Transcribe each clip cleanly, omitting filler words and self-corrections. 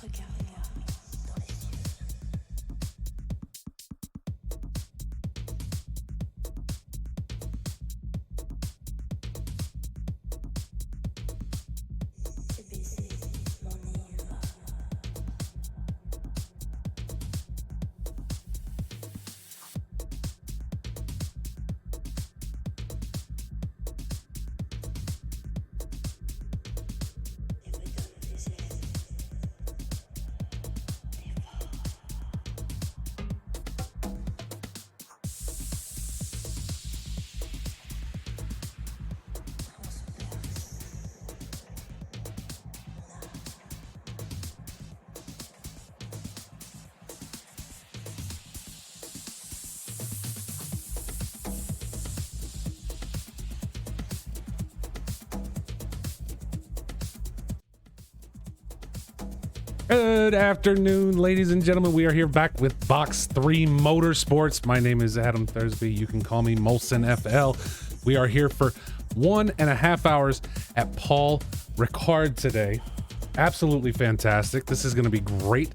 Regarde-moi dans les Good afternoon, ladies and gentlemen. We are here back with Box3 Motorsports. My name is Adam Thursby. You can call me Molson FL. We are here for 1.5 hours at Paul Ricard today. Absolutely fantastic. This is going to be great.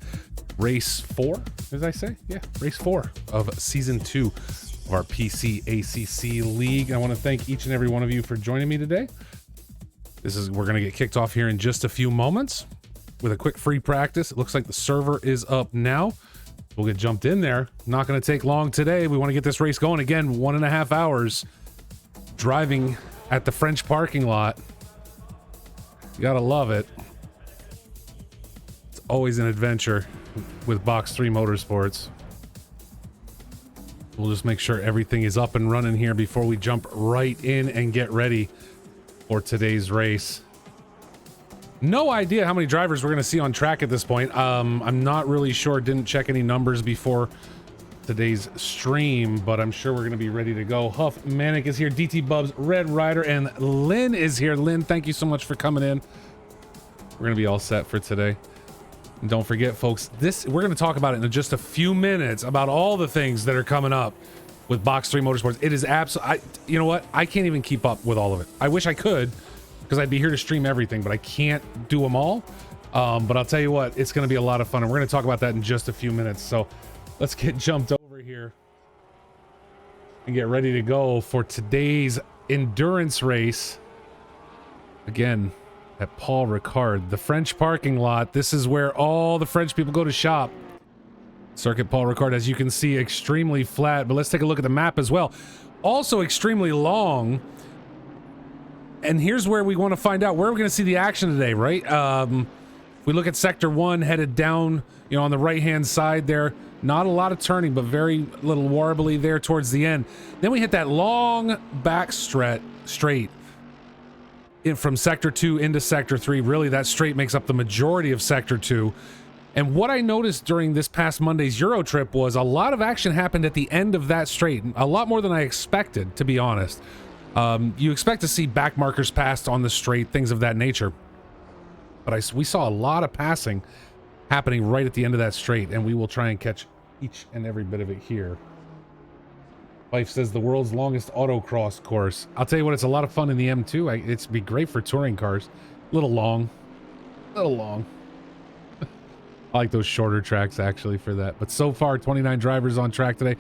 Race 4, as I say? Yeah, race 4 of season 2 of our PC ACC League. I want to thank each and every one of you for joining me today. We're going to get kicked off here in just a few moments with a quick free practice. It looks like the server is up now. We'll get jumped in there. Not going to take long today. We want to get this race going. Again, 1.5 hours driving at the French parking lot. You gotta love it. It's always an adventure with Box3 Motorsports. We'll just make sure everything is up and running here before we jump right in and get ready for today's race. No idea how many drivers we're going to see on track at this point. I'm not really sure. Didn't check any numbers before today's stream, but I'm sure we're going to be ready to go. Huff Manic is here, DT Bubs, Red Rider, and Lynn is here. Lynn, thank you so much for coming in. We're going to be all set for today. And don't forget, folks, we're going to talk about it in just a few minutes about all the things that are coming up with Box3 Motorsports. It is absolutely, you know what? I can't even keep up with all of it. I wish I could, because I'd be here to stream everything, but I can't do them all. But I'll tell you what, it's going to be a lot of fun, and we're going to talk about that in just a few minutes. So let's get jumped over here and get ready to go for today's endurance race. Again, at Paul Ricard, the French parking lot. This is where all the French people go to shop. Circuit Paul Ricard, as you can see, extremely flat, but let's take a look at the map as well. Also extremely long. And here's where we want to find out where we're going to see the action today, right? We look at sector 1 headed down, you know, on the right hand side there. Not a lot of turning, but very little warbly there towards the end. Then we hit that long back straight in from sector 2 into sector 3. Really, that straight makes up the majority of sector 2. And what I noticed during this past Monday's Euro trip was a lot of action happened at the end of that straight. A lot more than I expected, to be honest. You expect to see back markers passed on the straight, things of that nature. But we saw a lot of passing happening right at the end of that straight, and we will try and catch each and every bit of it here. Life says the world's longest autocross course. I'll tell you what, it's a lot of fun in the M2. It'd be great for touring cars. A little long. A little long. I like those shorter tracks, actually, for that. But so far, 29 drivers on track today.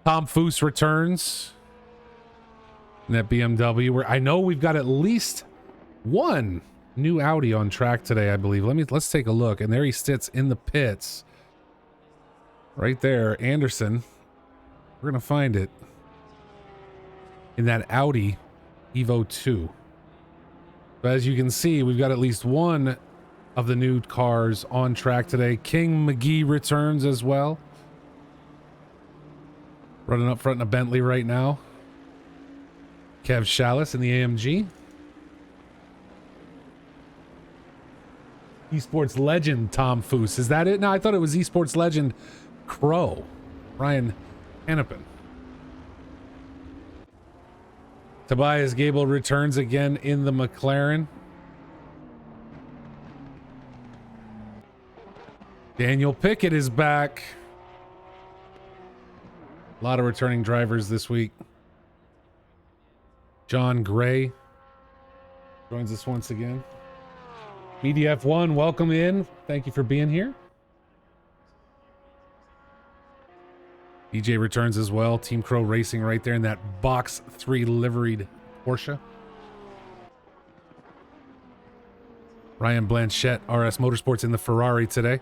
Tom Foose returns in that BMW, where I know we've got at least one new Audi on track today, I believe. Let's take a look. And there he sits in the pits. Right there, Anderson. We're gonna find it in that Audi Evo 2. But as you can see, we've got at least one of the new cars on track today. King McGee returns as well. Running up front in a Bentley right now. Kev Chalice in the AMG. Esports legend Tom Foose. Is that it? No, I thought it was esports legend Crow. Ryan Hennepin. Tobias Gable returns again in the McLaren. Daniel Pickett is back. A lot of returning drivers this week. John Gray joins us once again. BDF1, welcome in. Thank you for being here. DJ returns as well. Team Crow Racing right there in that Box 3 liveried Porsche. Ryan Blanchette, RS Motorsports in the Ferrari today.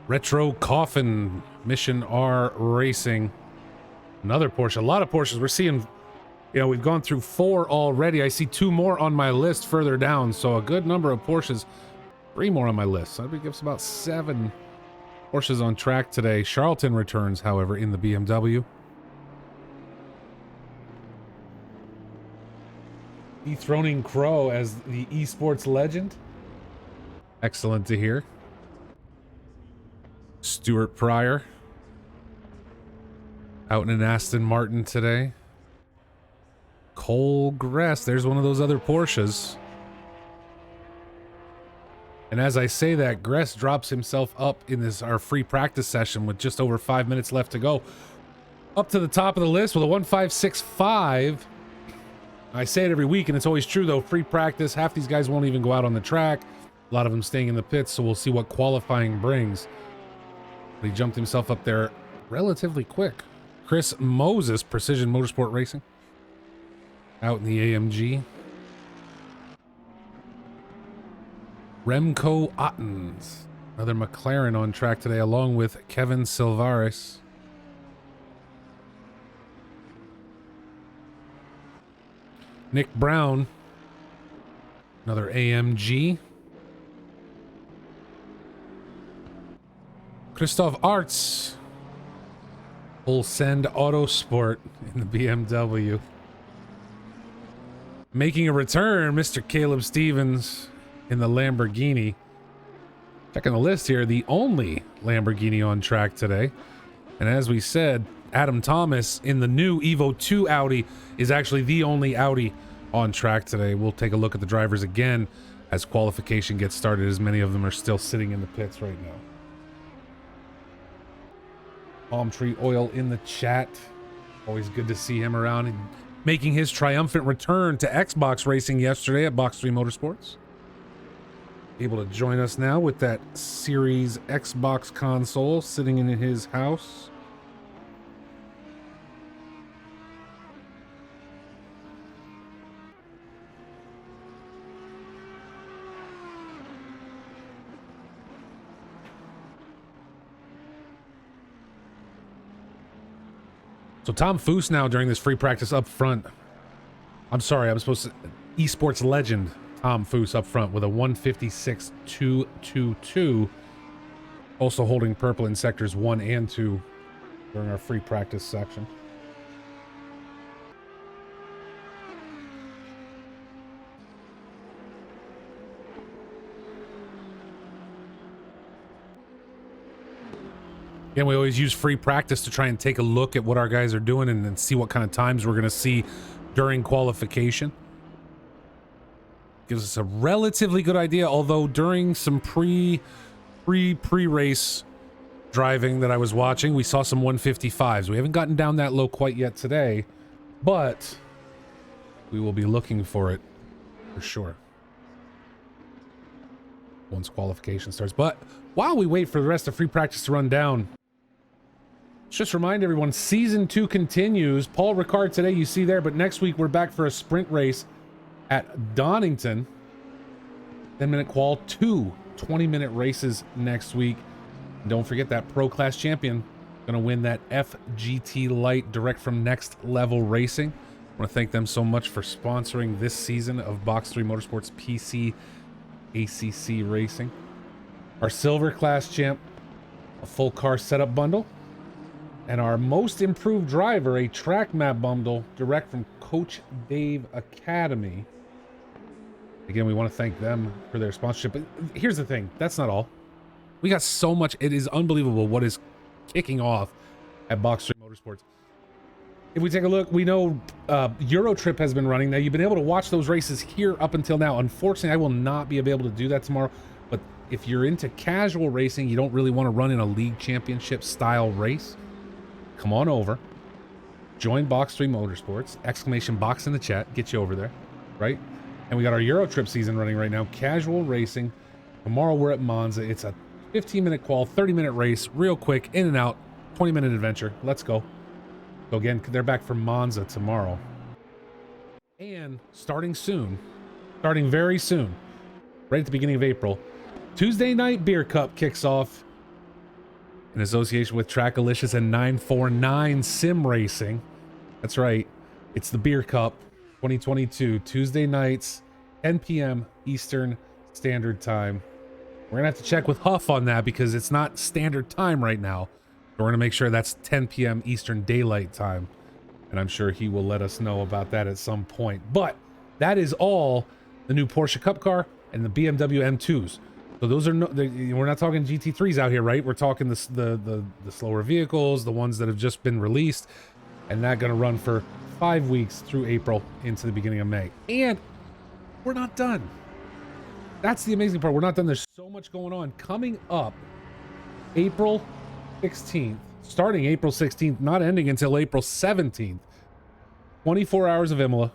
Retro Coffin, Mission R Racing. Another Porsche. A lot of Porsches. We're seeing, you know, we've gone through 4 already. I see 2 more on my list further down. So a good number of Porsches. 3 more on my list. So that gives about 7 Porsches on track today. Charlton returns, however, in the BMW. Dethroning Crow as the esports legend. Excellent to hear. Stuart Pryor. Out in an Aston Martin today. Cole Gress, there's one of those other Porsches. And as I say that, Gress drops himself up in our free practice session with just over 5 minutes left to go. Up to the top of the list with a 1.565. I say it every week, and it's always true, though. Free practice, half these guys won't even go out on the track. A lot of them staying in the pits, so we'll see what qualifying brings. But he jumped himself up there relatively quick. Chris Moses, Precision Motorsport Racing. Out in the AMG. Remco Ottens, another McLaren on track today, along with Kevin Silvares. Nick Brown, another AMG. Christoph Arts, Full Send Autosport in the BMW. Making a return, Mr. Caleb Stevens in the Lamborghini. Checking the list here, the only Lamborghini on track today. And as we said, Adam Thomas in the new Evo 2 Audi is actually the only Audi on track today. We'll take a look at the drivers again as qualification gets started, as many of them are still sitting in the pits right now. Palm Tree Oil in the chat. Always good to see him around, making his triumphant return to Xbox racing yesterday at Box3 Motorsports. Able to join us now with that Series Xbox console sitting in his house. So Tom Foose now during this free practice up front. I'm sorry, I'm supposed to... Esports legend Tom Foose up front with a 156.222. Also holding purple in sectors 1 and 2 during our free practice section. Again, we always use free practice to try and take a look at what our guys are doing and see what kind of times we're going to see during qualification. Gives us a relatively good idea, although during some pre-race driving that I was watching, we saw some 155s. We haven't gotten down that low quite yet today, but we will be looking for it for sure once qualification starts. But while we wait for the rest of free practice to run down, let's just remind everyone, Season 2 continues. Paul Ricard today, you see there, but next week we're back for a sprint race at Donington. 10-minute qual, 2 20-minute races next week. And don't forget that Pro Class champion gonna win that FGT Light direct from Next Level Racing. I want to thank them so much for sponsoring this season of Box3 Motorsports PC ACC Racing. Our Silver Class champ, a full car setup bundle. And our most improved driver, a track map bundle direct from Coach Dave Academy. Again, we want to thank them for their sponsorship. But here's the thing, that's not all. We got so much. It is unbelievable what is kicking off at Box3 Motorsports. If we take a look, we know Euro Trip has been running. Now, you've been able to watch those races here up until now. Unfortunately, I will not be able to do that tomorrow. But if you're into casual racing, you don't really want to run in a league championship style race, come on over, join Box3 Motorsports, exclamation box in the chat, get you over there, right? And we got our Euro Trip season running right now, casual racing. Tomorrow we're at Monza. It's a 15-minute qual, 30-minute race, real quick, in and out, 20-minute adventure. Let's go. So again, they're back for Monza tomorrow. And starting soon, starting very soon, right at the beginning of April, Tuesday Night Beer Cup kicks off in association with Trackalicious and 949 Sim Racing. That's right. It's the Beer Cup 2022, Tuesday nights, 10 p.m. Eastern Standard Time. We're going to have to check with Huff on that because it's not standard time right now. We're going to make sure that's 10 p.m. Eastern Daylight Time. And I'm sure he will let us know about that at some point. But that is all the new Porsche Cup car and the BMW M2s. So those are no, we're not talking GT3s out here, right? We're talking the slower vehicles, the ones that have just been released, and that going to run for 5 weeks through April into the beginning of May. And we're not done. That's the amazing part. We're not done. There's so much going on coming up. April 16th, starting April 16th, not ending until April 17th. 24 hours of Imola,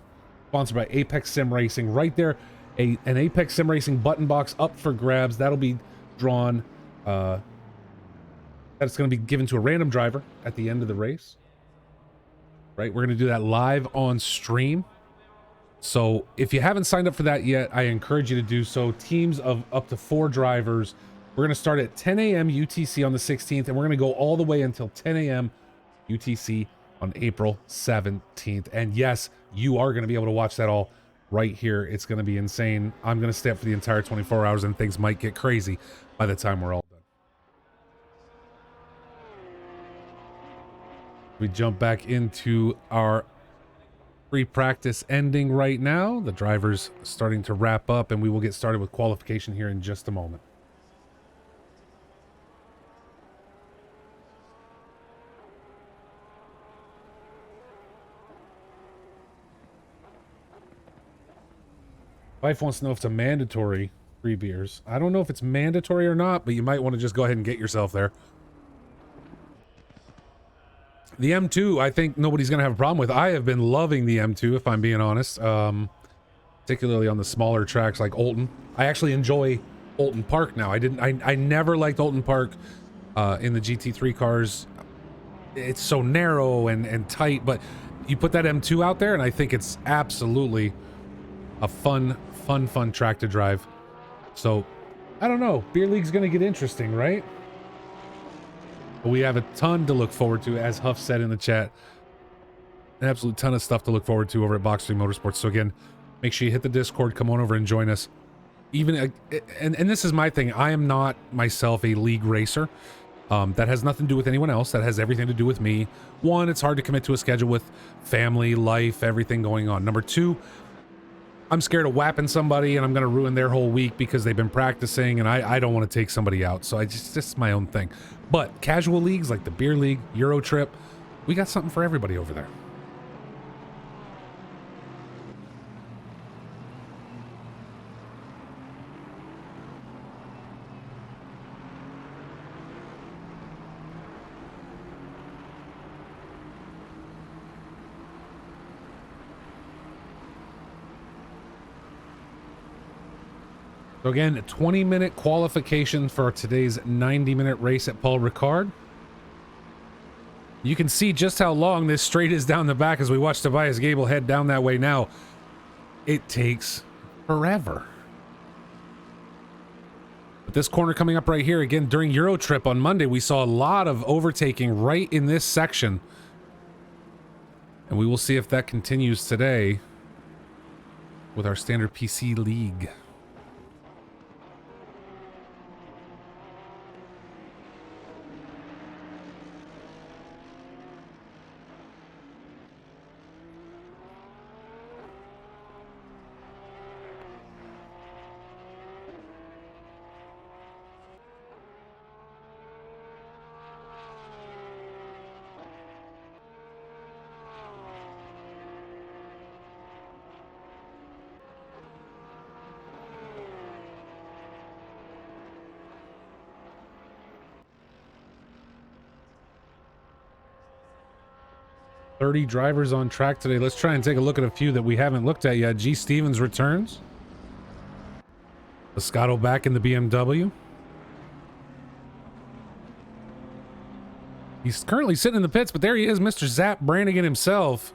sponsored by Apex Sim Racing. Right there, an Apex Sim Racing button box up for grabs. That'll be drawn. That's going to be given to a random driver at the end of the race. Right, we're going to do that live on stream. So if you haven't signed up for that yet, I encourage you to do so. Teams of up to 4 drivers. We're going to start at 10 a.m. UTC on the 16th, and we're going to go all the way until 10 a.m. UTC on April 17th. And yes, you are going to be able to watch that all right here. It's going to be insane. I'm going to stay up for the entire 24 hours, and things might get crazy by the time we're all done. We jump back into our free practice ending right now. The drivers starting to wrap up, and we will get started with qualification here in just a moment. Wife wants to know if it's a mandatory free beers. I don't know if it's mandatory or not, but you might want to just go ahead and get yourself there. The M2, I think nobody's going to have a problem with. I have been loving the M2, if I'm being honest. Particularly on the smaller tracks like Olton. I actually enjoy Olton Park now. I never liked Olton Park in the GT3 cars. It's so narrow and tight, but you put that M2 out there, and I think it's absolutely a fun track to drive. So, I don't know. Beer League's going to get interesting, right? But we have a ton to look forward to, as Huff said in the chat. An absolute ton of stuff to look forward to over at Box3 Motorsports. So again, make sure you hit the Discord, come on over and join us. Even and this is my thing. I am not myself a league racer. That has nothing to do with anyone else. That has everything to do with me. One, it's hard to commit to a schedule with family, life, everything going on. Number two, I'm scared of whapping somebody and I'm going to ruin their whole week because they've been practicing, and I don't want to take somebody out. So it's my own thing. But casual leagues like the Beer League, Euro Trip, we got something for everybody over there. So again, a 20-minute qualification for today's 90-minute race at Paul Ricard. You can see just how long this straight is down the back as we watch Tobias Gable head down that way now. It takes forever. But this corner coming up right here, again, during Euro Trip on Monday, we saw a lot of overtaking right in this section. And we will see if that continues today with our standard PC league. .30 drivers on track today. Let's try and take a look at a few that we haven't looked at yet. G. Stevens returns. Moscato back in the BMW. He's currently sitting in the pits, but there he is, Mr. Zap Brannigan himself.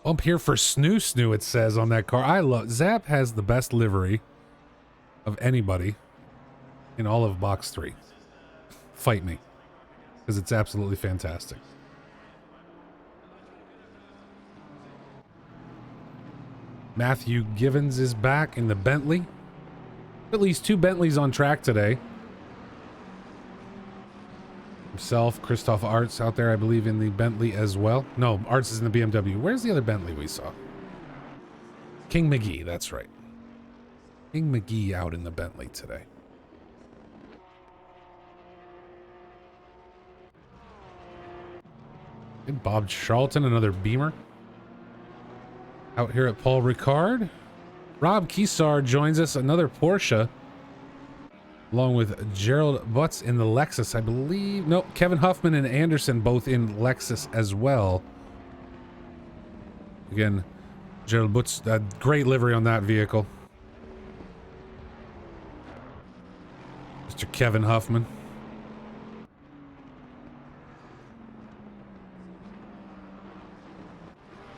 Bump here for Snoo, it says on that car. I love... Zap has the best livery of anybody in all of Box 3. Fight me. Because it's absolutely fantastic. Matthew Givens is back in the Bentley. At least 2 Bentleys on track today. Himself, Christoph Arts out there, I believe, in the Bentley as well. No, Arts is in the BMW. Where's the other Bentley we saw? King McGee, that's right. King McGee out in the Bentley today. And Bob Charlton, another Beamer. Out here at Paul Ricard. Rob Keesar joins us, another Porsche. Along with Gerald Butts in the Lexus, I believe. No, Kevin Huffman and Anderson both in Lexus as well. Again, Gerald Butts, great livery on that vehicle. Mr. Kevin Huffman.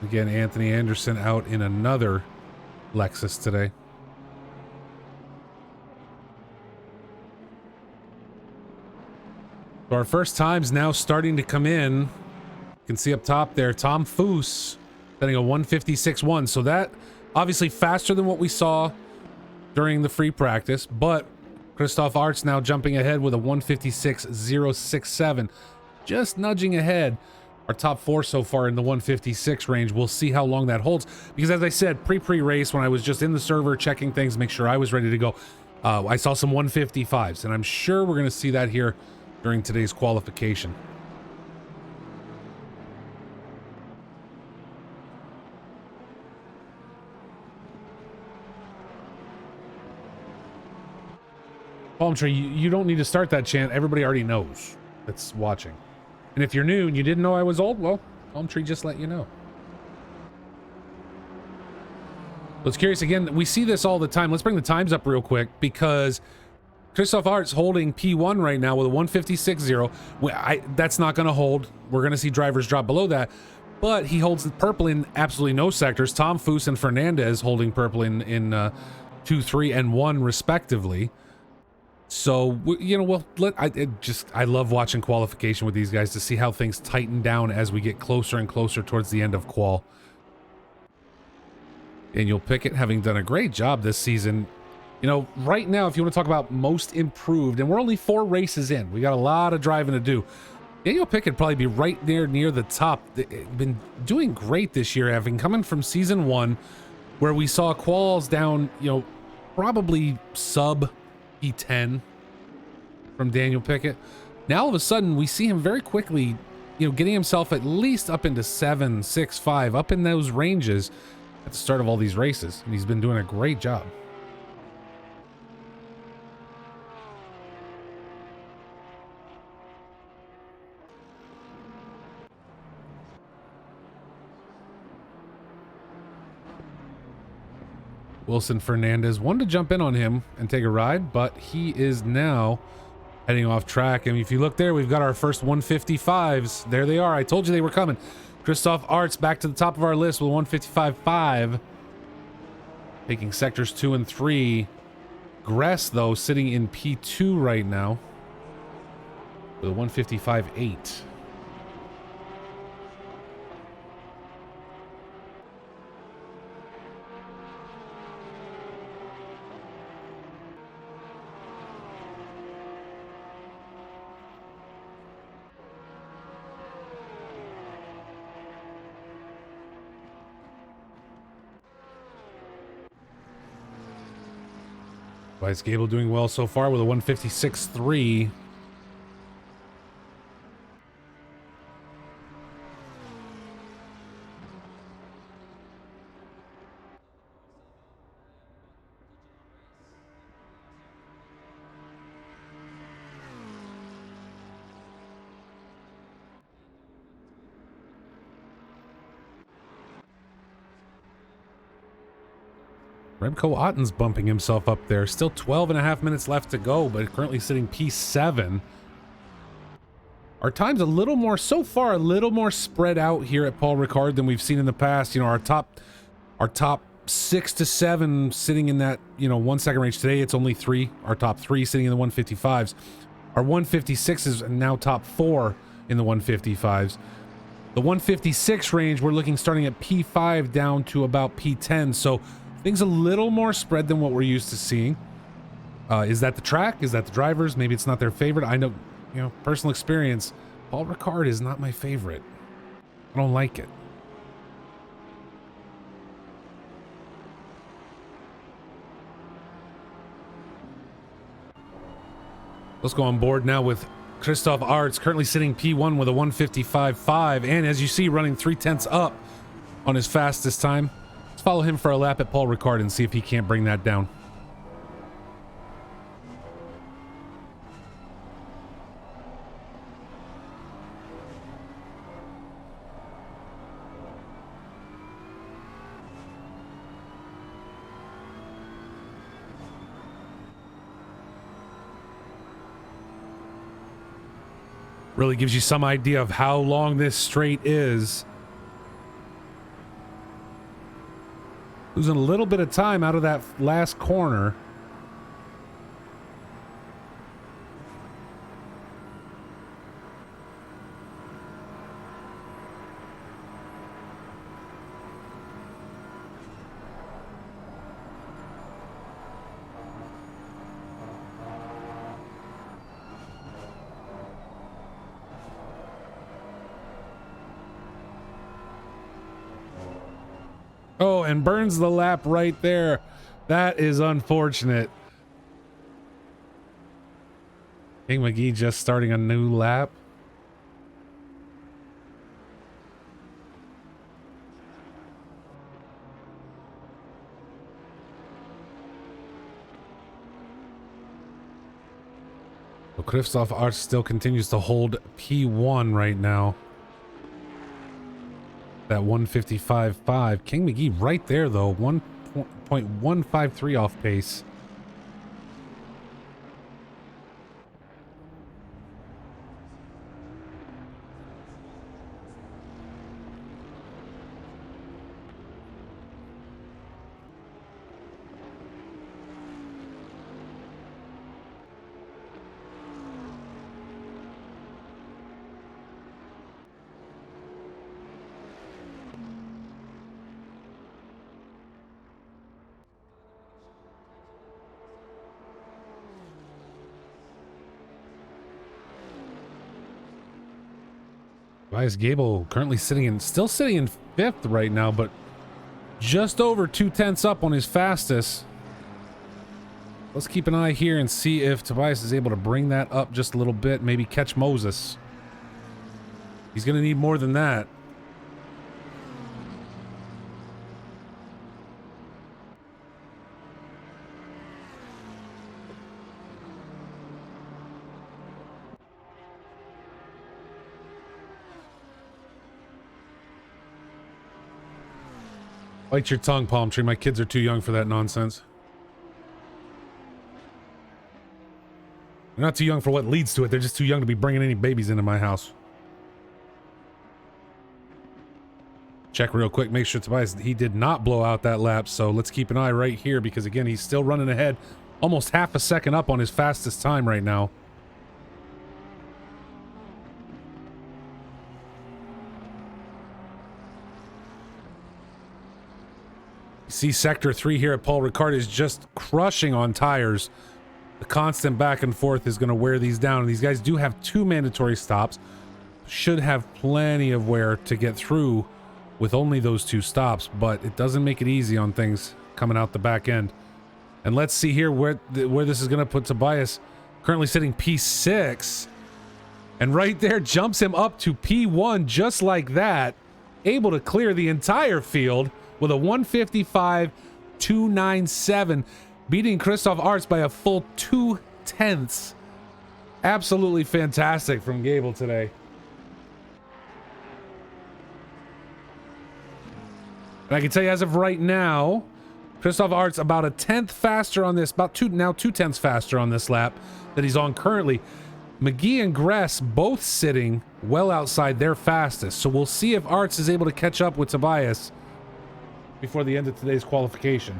Again, Anthony Anderson out in another Lexus today. So our first times now starting to come in. You can see up top there, Tom Foose setting a 156.1. So that obviously faster than what we saw during the free practice, but Christoph Artz now jumping ahead with a 156.067, just nudging ahead. Our top four so far in the 156 range. We'll see how long that holds, because as I said, pre-race, when I was just in the server checking things, make sure I was ready to go, I saw some 155s, and I'm sure we're going to see that here during today's qualification. Palm Tree, you don't need to start that chant. Everybody already knows that's watching. And if you're new and you didn't know I was old, well, Palm Tree just let you know. Let's curious again. We see this all the time. Let's bring the times up real quick, because Christoph Art's holding P1 right now with a 156.0. That's not going to hold. We're going to see drivers drop below that. But he holds purple in absolutely no sectors. Tom Foose and Fernandez holding purple in 2, 3, and 1 respectively. So, you know, well, I love watching qualification with these guys to see how things tighten down as we get closer and closer towards the end of qual. Daniel Pickett having done a great job this season. You know, right now, if you want to talk about most improved, and we're only 4 races in, we got a lot of driving to do. Daniel Pickett probably be right there near the top. Been doing great this year, having coming from season 1, where we saw quals down, you know, probably sub E10 from Daniel Pickett. Now all of a sudden we see him very quickly, you know, getting himself at least up into 7, 6, 5, up in those ranges at the start of all these races, and he's been doing a great job. Wilson Fernandez wanted to jump in on him and take a ride, but he is now heading off track. And if you look there, we've got our first 155s. There they are. I told you they were coming. Christoph Artz back to the top of our list with 155.5. Taking sectors 2 and 3. Gress, though, sitting in P2 right now with a 155.8. Vice Gable doing well so far with a 156.3. Remco Otten's bumping himself up there. Still 12.5 minutes left to go, but currently sitting P7. Our time's a little more, so far, a little more spread out here at Paul Ricard than we've seen in the past. You know, our top 6 to 7 sitting in that, you know, 1 second range. Today it's only 3. Our top 3 sitting in the 155s. Our 156 is now top 4 in the 155s. The 156 range, we're looking starting at P5 down to about P10. So things a little more spread than what we're used to seeing. Is that the track? Is that the drivers? Maybe it's not their favorite. I know, you know, personal experience, Paul Ricard is not my favorite. I don't like it. Let's go on board now with Christoph Arts, currently sitting P1 with a 155.5, and as you see, running 3/10 up on his fastest time. Let's follow him for a lap at Paul Ricard and see if he can't bring that down. Really gives you some idea of how long this straight is. Losing a little bit of time out of that last corner. Oh, and burns the lap right there. That is unfortunate. King McGee just starting a new lap. So Christoph Arts still continues to hold P1 right now. That 155.5. King McGee right there though, 1.153 off pace. Tobias Gable currently still sitting in 5th right now, but just over 2/10 up on his fastest. Let's keep an eye here and see if Tobias is able to bring that up just a little bit, maybe catch Moses. He's going to need more than that. Bite your tongue, Palm Tree. My kids are too young for that nonsense. They're not too young for what leads to it. They're just too young to be bringing any babies into my house. Check real quick. Make sure Tobias, he did not blow out that lap. So let's keep an eye right here because, again, he's still running ahead. Almost half a second up on his fastest time right now. See sector 3 here at Paul Ricard is just crushing on tires. The constant back and forth is going to wear these down. And these guys do have 2 mandatory stops. Should have plenty of wear to get through with only those 2 stops, but it doesn't make it easy on things coming out the back end. And let's see here where this is going to put Tobias, currently sitting P6. And right there jumps him up to P1 just like that. Able to clear the entire field with a 155.297, beating Christoph Arts by a full 2/10. Absolutely fantastic from Gable today. And I can tell you as of right now, Christoph Arts about a 10th faster on this, about 2/10 faster on this lap that he's on currently. McGee and Gress both sitting well outside their fastest. So we'll see if Arts is able to catch up with Tobias before the end of today's qualification.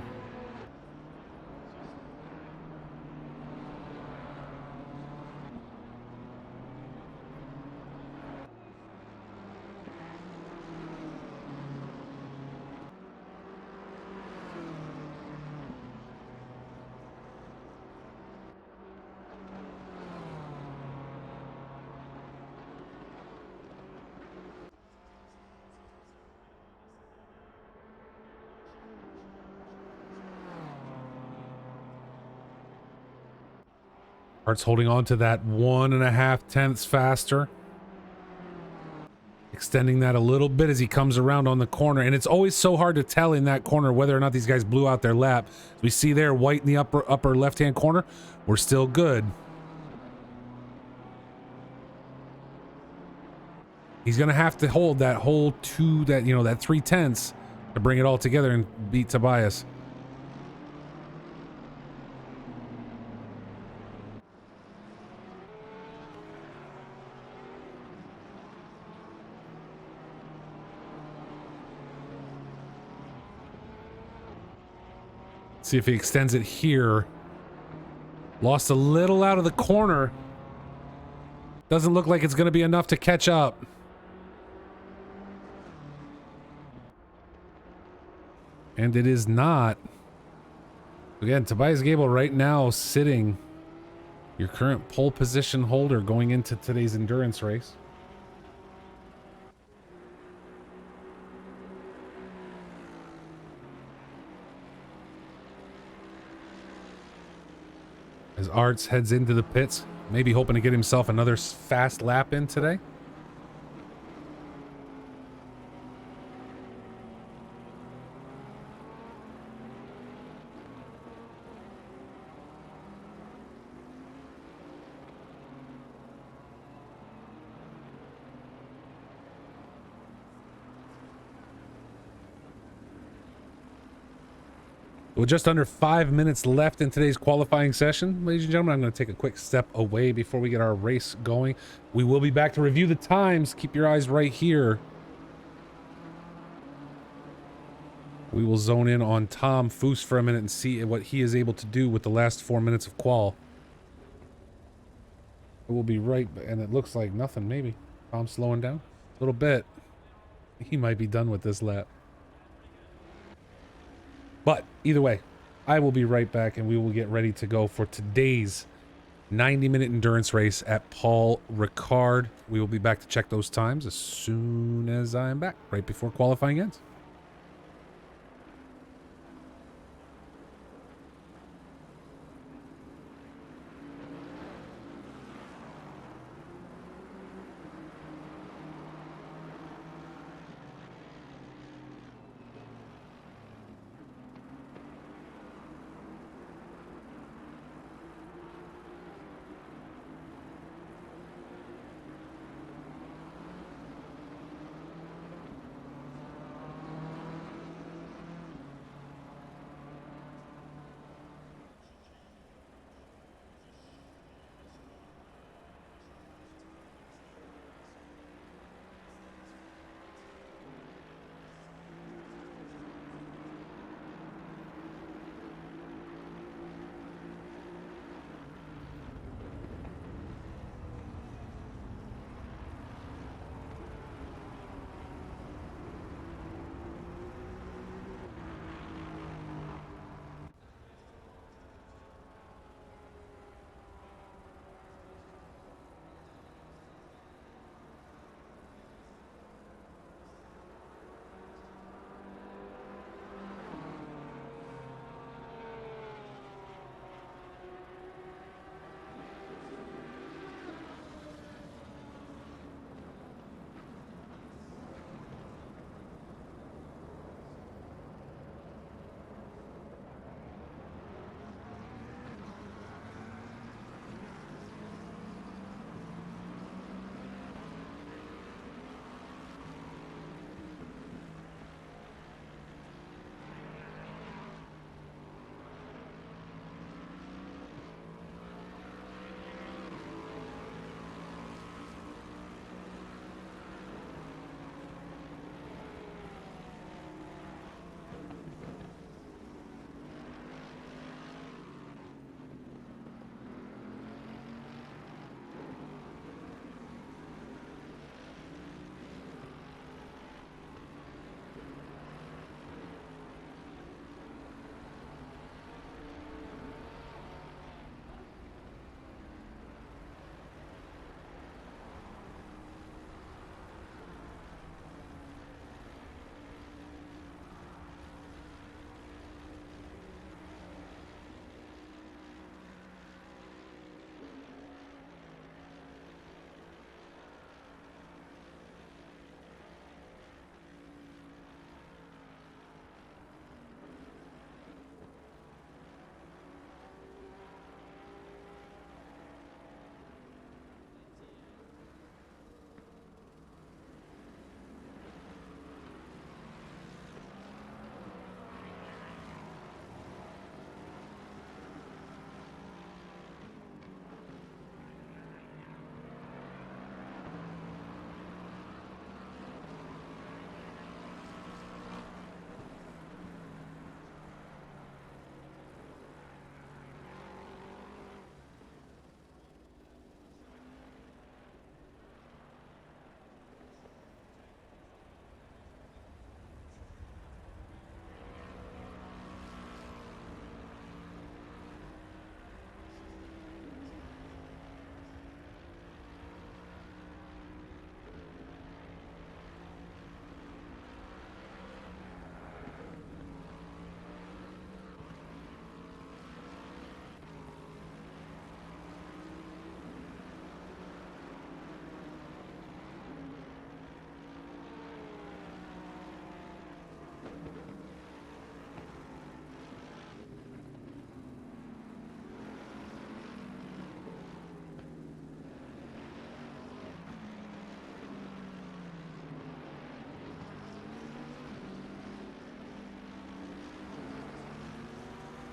Art's holding on to that 1.5 tenths faster. Extending that a little bit as he comes around on the corner. And it's always so hard to tell in that corner whether or not these guys blew out their lap. We see there, white in the upper left-hand corner. We're still good. He's going to have to hold that whole that 3 tenths to bring it all together and beat Tobias. See if he extends it here. Lost a little out of the corner. Doesn't look like it's going to be enough to catch up. And it is not. Again, Tobias Gable right now sitting your current pole position holder going into today's endurance race. As Arts heads into the pits, maybe hoping to get himself another fast lap in today. With just under 5 minutes left in today's qualifying session, ladies and gentlemen, I'm going to take a quick step away before we get our race going. We will be back to review the times. Keep your eyes right here. We will zone in on Tom Foose for a minute and see what he is able to do with the last 4 minutes of qual. We'll be right, and it looks like nothing, maybe. Tom's slowing down a little bit. He might be done with this lap. But either way, I will be right back and we will get ready to go for today's 90-minute endurance race at Paul Ricard. We will be back to check those times as soon as I'm back, right before qualifying ends.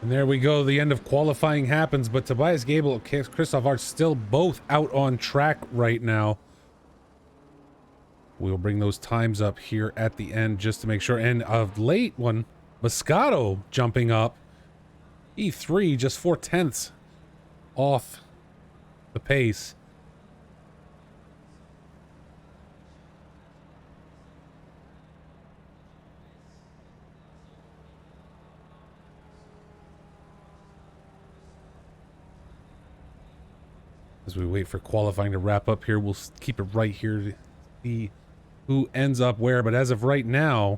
And there we go. The end of qualifying happens, but Tobias Gable and Christoph Arts still both out on track right now. We'll bring those times up here at the end just to make sure. And a late one, Moscato jumping up. E3 just 4/10 off the pace. As we wait for qualifying to wrap up here, we'll keep it right here to see who ends up where. But as of right now,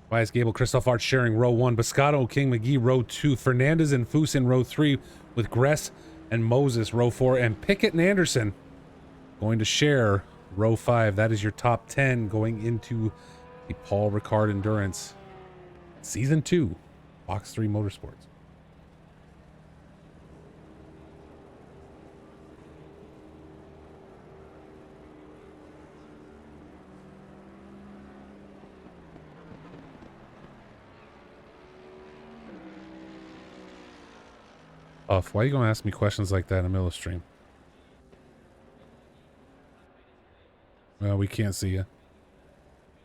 Tobias Gable, Christoph Arts sharing row 1, Boscato, King McGee row 2, Fernandez and Foose in row 3, with Gress and Moses row 4, and Pickett and Anderson going to share row 5. That is your top 10 going into the Paul Ricard Endurance Season 2, Box 3 Motorsports. Why are you going to ask me questions like that in the middle of the stream? Well, we can't see you.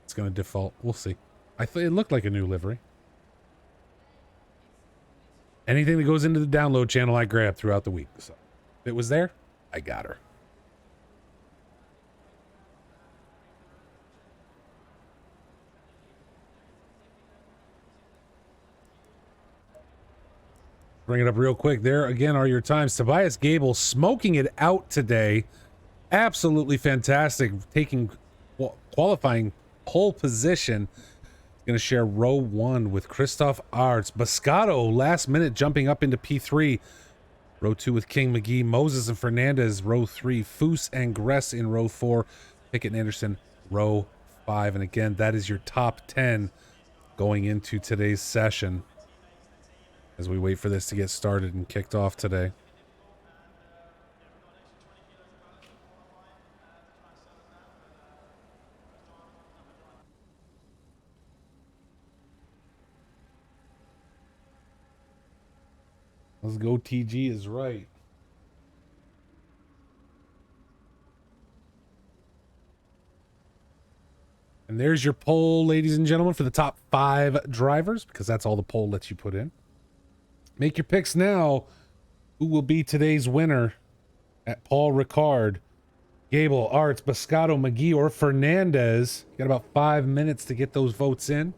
It's going to default. We'll see. I thought it looked like a new livery. Anything that goes into the download channel, I grab throughout the week. So if it was there, I got her. Bring it up real quick. There again are your times. Tobias Gable smoking it out today. Absolutely fantastic. Taking qualifying pole position. Going to share row 1 with Christoph Arts. Boscato last minute jumping up into P3. Row 2 with King McGee. Moses and Fernandez row 3. Foose and Gress in row 4. Pickett and Anderson row 5. And again, that is your top 10 going into today's session, as we wait for this to get started and kicked off today. Let's go, TG is right. And there's your poll, ladies and gentlemen, for the top 5 drivers, because that's all the poll lets you put in. Make your picks now. Who will be today's winner at Paul Ricard? Gable, Arts, Boscato, McGee, or Fernandez? You got about 5 minutes to get those votes in.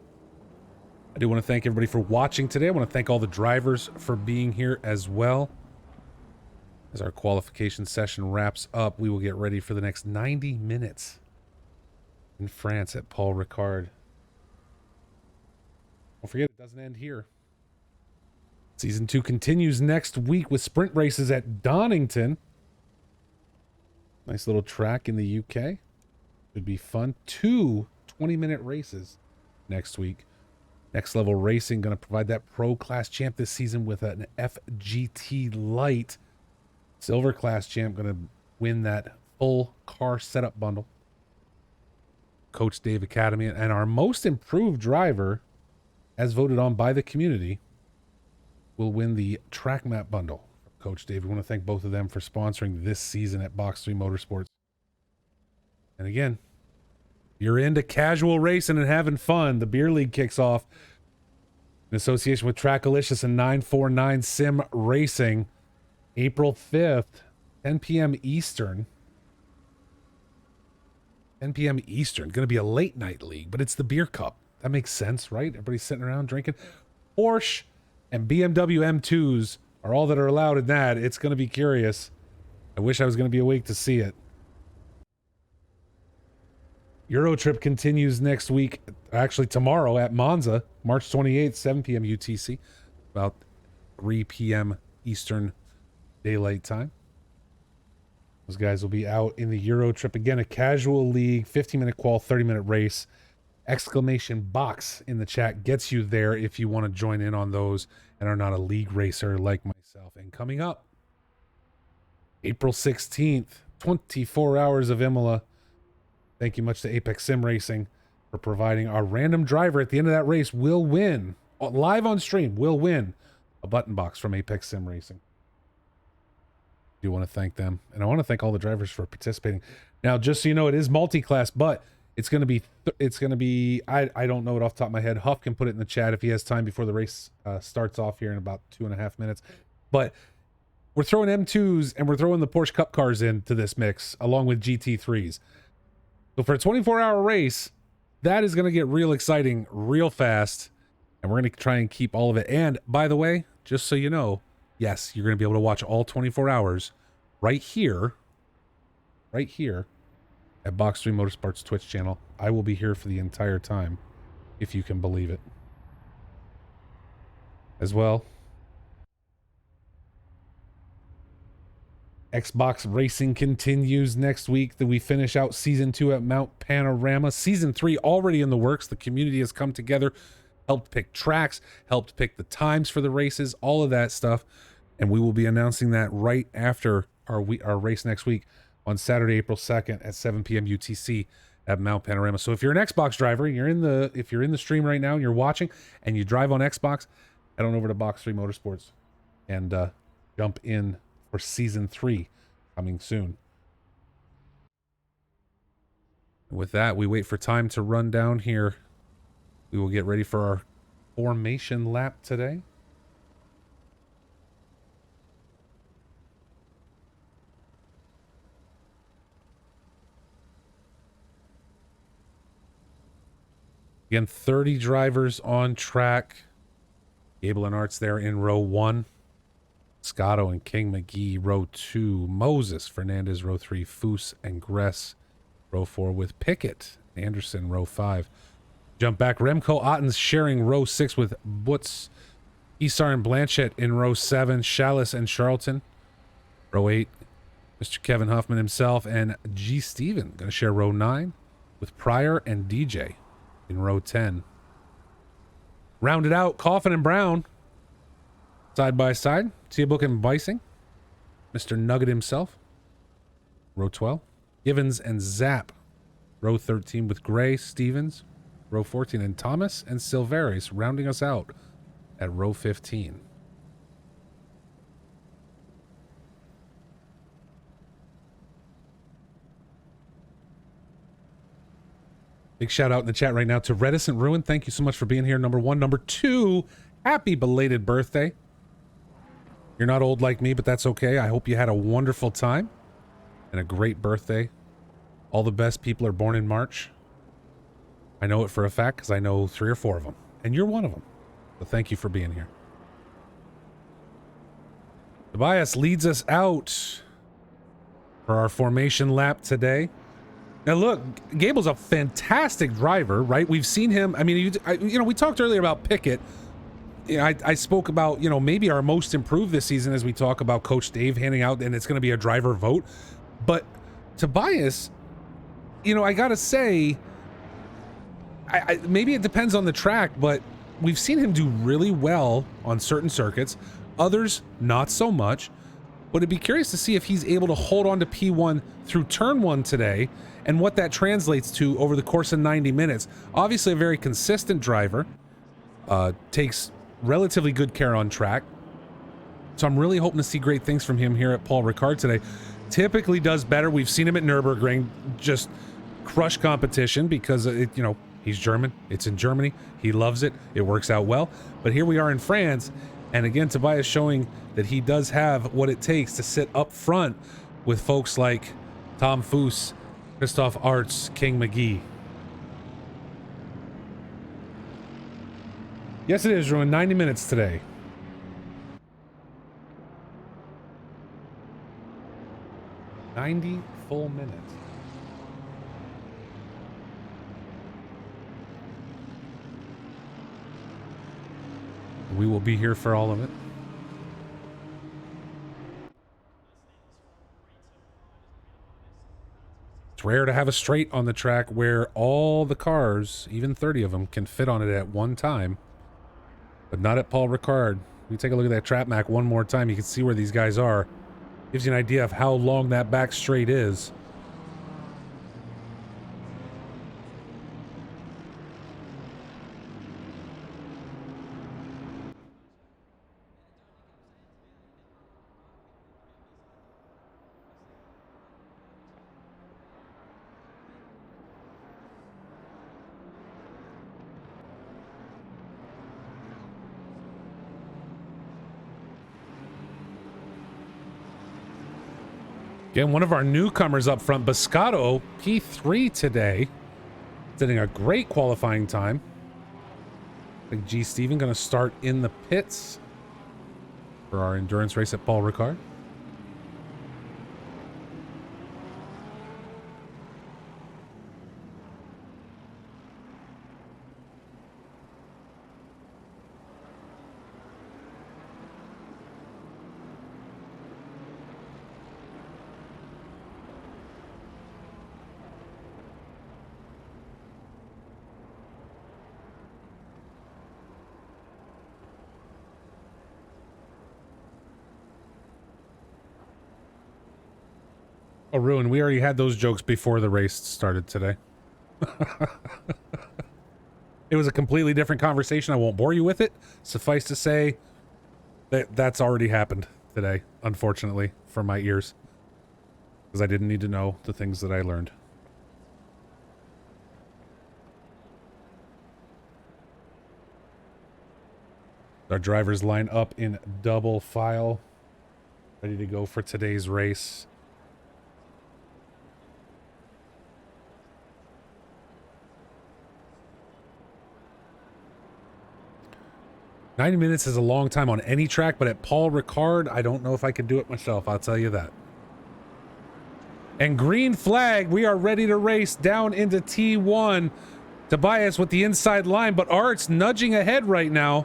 I do want to thank everybody for watching today. I want to thank all the drivers for being here as well. As our qualification session wraps up, we will get ready for the next 90 minutes in France at Paul Ricard. Don't forget, it doesn't end here. Season 2 continues next week with sprint races at Donington. Nice little track in the UK. Should be fun. 2 20-minute races next week. Next Level Racing going to provide that Pro Class champ this season with an FGT Light. Silver Class champ going to win that full car setup bundle. Coach Dave Academy, and our most improved driver, as voted on by the community, will win the track map bundle. Coach Dave, we want to thank both of them for sponsoring this season at Box 3 Motorsports. And again, you're into casual racing and having fun, the Beer League kicks off in association with Trackalicious and 949 Sim Racing, April 5th, 10 p.m. Eastern. 10 p.m. Eastern. Going to be a late night league, but it's the Beer Cup. That makes sense, right? Everybody's sitting around drinking. Porsche and BMW M2s are all that are allowed in that. It's going to be curious. I wish I was going to be awake to see it. Eurotrip continues next week, actually tomorrow at Monza, March 28th, 7 p.m. UTC, about 3 p.m. Eastern Daylight Time. Those guys will be out in the Eurotrip. Again, a casual league, 15-minute qual, 30-minute race. Exclamation box in the chat gets you there if you want to join in on those and are not a league racer like myself. And coming up, April 16th, 24 hours of Imola. Thank you much to Apex Sim Racing for providing our random driver at the end of that race will win, live on stream, will win a button box from Apex Sim Racing. I do want to thank them, and I want to thank all the drivers for participating. Now, just so you know, it is multi-class, but it's going to be I don't know it off the top of my head. Huff can put it in the chat if he has time before the race starts off here in about 2.5 minutes. But we're throwing M2s and we're throwing the Porsche Cup cars into this mix along with GT3s. So for a 24-hour race, that is going to get real exciting real fast, and we're going to try and keep all of it. And by the way, just so you know, yes, you're going to be able to watch all 24 hours right here at Box3 Motorsports Twitch channel. I will be here for the entire time, if you can believe it. As well, Xbox Racing continues next week. That we finish out Season 2 at Mount Panorama. Season 3 already in the works. The community has come together, helped pick tracks, helped pick the times for the races, all of that stuff. And we will be announcing that right after our race next week on Saturday, April 2nd at 7 p.m. UTC at Mount Panorama. So if you're an Xbox driver, if you're in the stream right now and you're watching and you drive on Xbox, head on over to Box3 Motorsports and jump in for Season 3 coming soon. With that, we wait for time to run down here. We will get ready for our formation lap today. Again, 30 drivers on track. Gable and Arts there in row 1. Scotto and King McGee, row 2. Moses, Fernandez, row 3. Foose and Gress, row 4 with Pickett. Anderson, row 5. Jump back. Remco Ottens sharing row 6 with Butz. Isar and Blanchett in row 7. Chalice and Charlton, row 8. Mr. Kevin Huffman himself and G. Steven going to share row 9 with Pryor and DJ in row 10. Rounded out, Coffin and Brown side by side. Seabook and Bising. Mr. Nugget himself, row 12. Givens and Zapp, row 13 with Gray, Stevens, row 14, and Thomas and Silveris rounding us out at row 15. Big shout out in the chat right now to Reticent Ruin. Thank you so much for being here, number 1. Number 2, happy belated birthday. You're not old like me, but that's okay. I hope you had a wonderful time and a great birthday. All the best people are born in March. I know it for a fact because I know 3 or 4 of them, and you're one of them. So thank you for being here. Tobias leads us out for our formation lap today. Now look, Gable's a fantastic driver, right? We've seen him. I mean, we talked earlier about Pickett. I spoke about, maybe our most improved this season as we talk about Coach Dave handing out, and it's going to be a driver vote. But Tobias, I got to say, maybe it depends on the track, but we've seen him do really well on certain circuits, others not so much. But I'd be curious to see if he's able to hold on to P1 through turn 1 today and what that translates to over the course of 90 minutes. Obviously a very consistent driver, takes relatively good care on track. So I'm really hoping to see great things from him here at Paul Ricard today. Typically does better. We've seen him at Nürburgring just crush competition because, he's German. It's in Germany. He loves it. It works out well. But here we are in France. And again, Tobias showing that he does have what it takes to sit up front with folks like Tom Foose, Christoph Arts, King McGee. Yes, it is, Ruin. 90 minutes today. Full minutes. We will be here for all of it. It's rare to have a straight on the track where all the cars, even 30 of them, can fit on it at one time. But not at Paul Ricard. We take a look at that Trap Mac one more time. You can see where these guys are. Gives you an idea of how long that back straight is. Again, one of our newcomers up front, Biscotto, P3 today. Setting a great qualifying time. Big G Steven going to start in the pits for our endurance race at Paul Ricard. Oh, Ruin, we already had those jokes before the race started today. It was a completely different conversation. I won't bore you with it. Suffice to say that that's already happened today, unfortunately, for my ears. Because I didn't need to know the things that I learned. Our drivers line up in double file, ready to go for today's race. "90 minutes is a long time on any track, but at Paul Ricard, I don't know if I could do it myself. I'll tell you that." And green flag, we are ready to race down into T1. Tobias with the inside line, but Art's nudging ahead right now.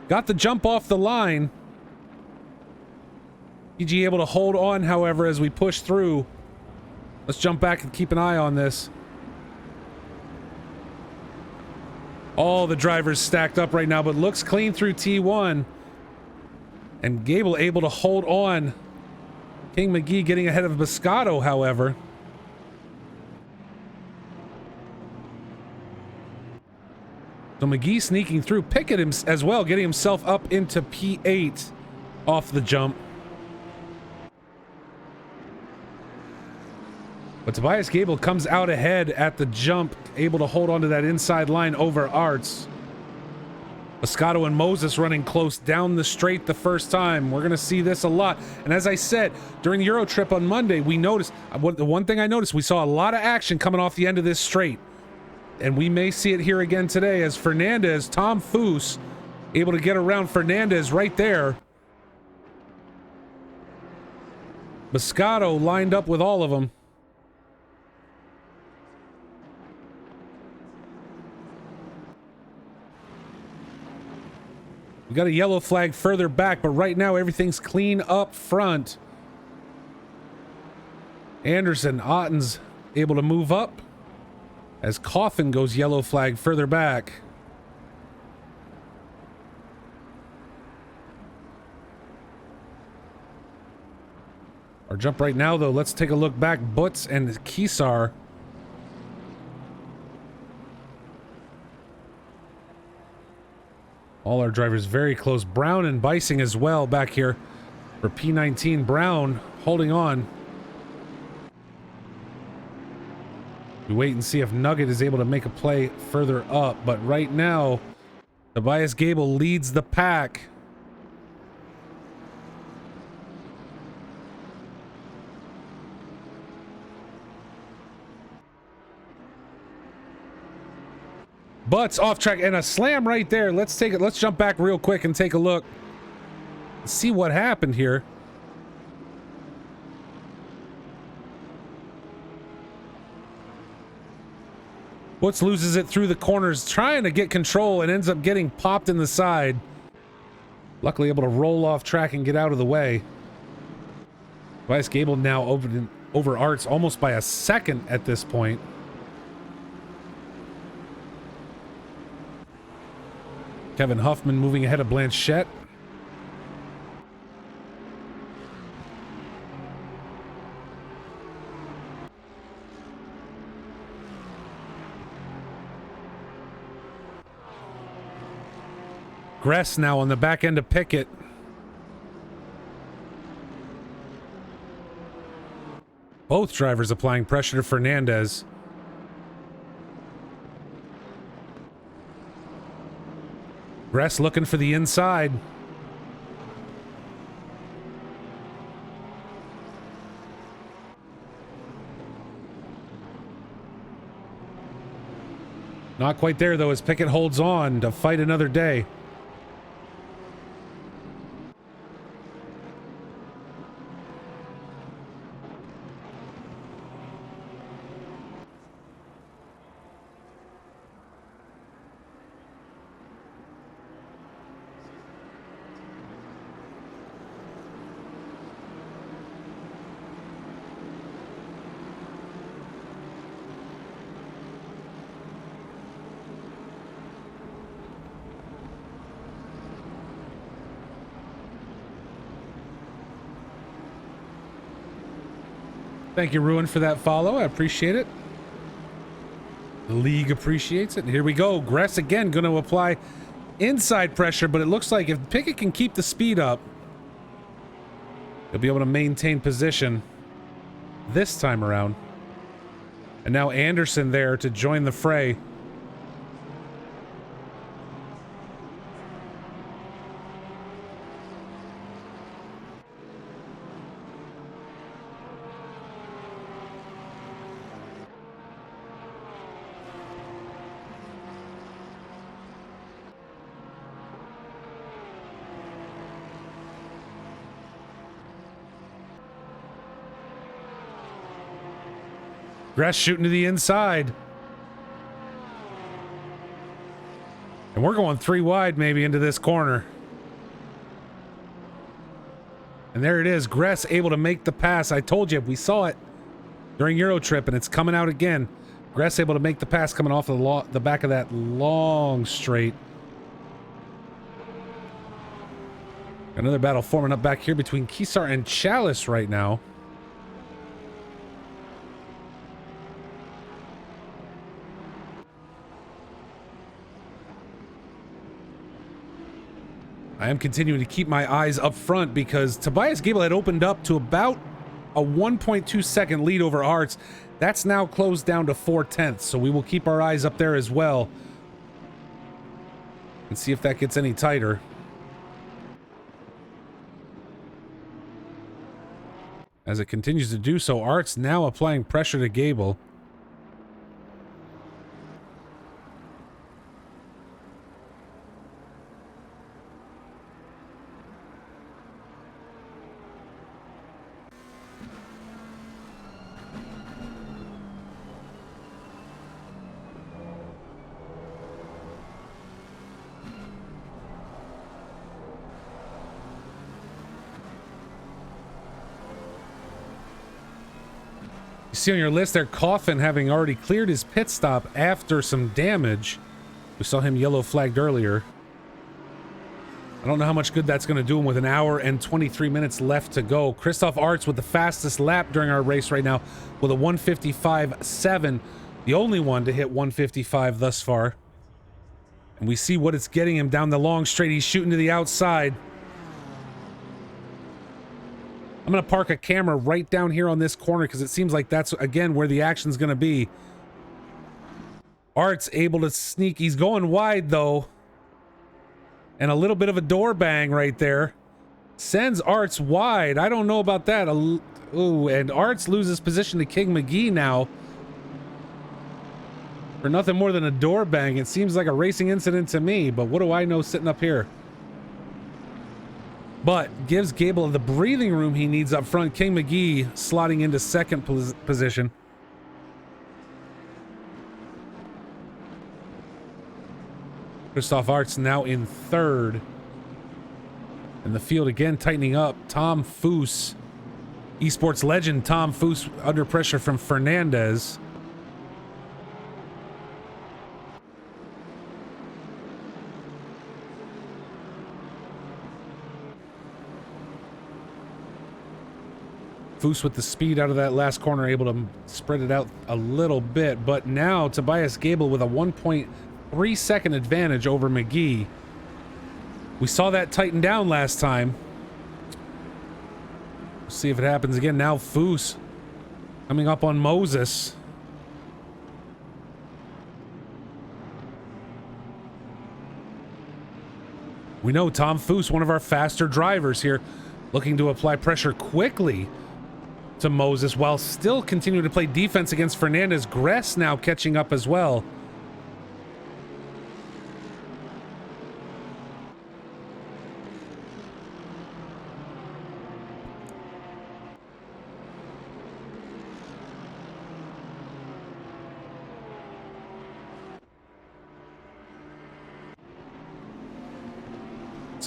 Got the jump off the line. PG able to hold on, however, as we push through. Let's jump back and keep an eye on this. All the drivers stacked up right now, but looks clean through T1. And Gable able to hold on. King McGee getting ahead of Biscotto, however. So McGee sneaking through. Pickett him as well, getting himself up into P8 off the jump. But Tobias Gable comes out ahead at the jump, able to hold onto that inside line over Arts. Biscotto and Moses running close down the straight the first time. We're going to see this a lot. And as I said, during the Euro trip on Monday, we noticed, the one thing I noticed, we saw a lot of action coming off the end of this straight. And we may see it here again today as Fernandez, Tom Foose, able to get around Fernandez right there. Biscotto lined up with all of them. We got a yellow flag further back, but right now everything's clean up front. Anderson, Ottens able to move up as Coffin goes yellow flag further back. Our jump right now, though, let's take a look back. Butz and Kisar. All our drivers very close. Brown and Bising as well back here for P19. Brown holding on. We wait and see if Nugget is able to make a play further up, but right now Tobias Gable leads the pack. Butts off track and a slam right there. Let's take it. Let's jump back real quick and take a look. See what happened here. Butts loses it through the corners, trying to get control and ends up getting popped in the side. Luckily able to roll off track and get out of the way. Vice Gable now over Arts almost by a second at this point. Kevin Huffman moving ahead of Blanchette. Gress now on the back end of Pickett. Both drivers applying pressure to Fernandez. Gress looking for the inside. Not quite there, though, as Pickett holds on to fight another day. Thank you, Ruin, for that follow. I appreciate it. The league appreciates it. And here we go. Gress again going to apply inside pressure, but it looks like if Pickett can keep the speed up, he'll be able to maintain position this time around. And now Anderson there to join the fray. Gress shooting to the inside. And we're going 3 wide maybe into this corner. And there it is. Gress able to make the pass. I told you, we saw it during Eurotrip, and it's coming out again. Gress able to make the pass coming off the back of that long straight. Another battle forming up back here between Kesar and Chalice right now. I am continuing to keep my eyes up front because Tobias Gable had opened up to about a 1.2 second lead over Arts. That's now closed down to 4/10, so we will keep our eyes up there as well and see if that gets any tighter. As it continues to do so, Arts now applying pressure to Gable. See on your list there, Coffin having already cleared his pit stop after some damage. We saw him yellow flagged earlier. I don't know how much good that's going to do him with an hour and 23 minutes left to go. Christoph Arts with the fastest lap during our race right now with a 1:55.7, the only one to hit 1:55 thus far. And we see what it's getting him down the long straight. He's shooting to the outside. I'm going to park a camera right down here on this corner because it seems like that's, again, where the action's going to be. Art's able to sneak. He's going wide, though. And a little bit of a door bang right there. Sends Arts wide. I don't know about that. Ooh, and Arts loses position to King McGee now. For nothing more than a door bang. It seems like a racing incident to me, but what do I know sitting up here? But gives Gable the breathing room he needs up front. King McGee slotting into second position. Christoph Arts now in third. And the field again tightening up. Tom Foose, esports legend Tom Foose, under pressure from Fernandez. Foose with the speed out of that last corner, able to spread it out a little bit. But now Tobias Gable with a 1.3 second advantage over McGee. We saw that tighten down last time. We'll see if it happens again. Now Foose coming up on Moses. We know Tom Foose, one of our faster drivers here, looking to apply pressure quickly to Moses while still continuing to play defense against Fernandez. Gress now catching up as well.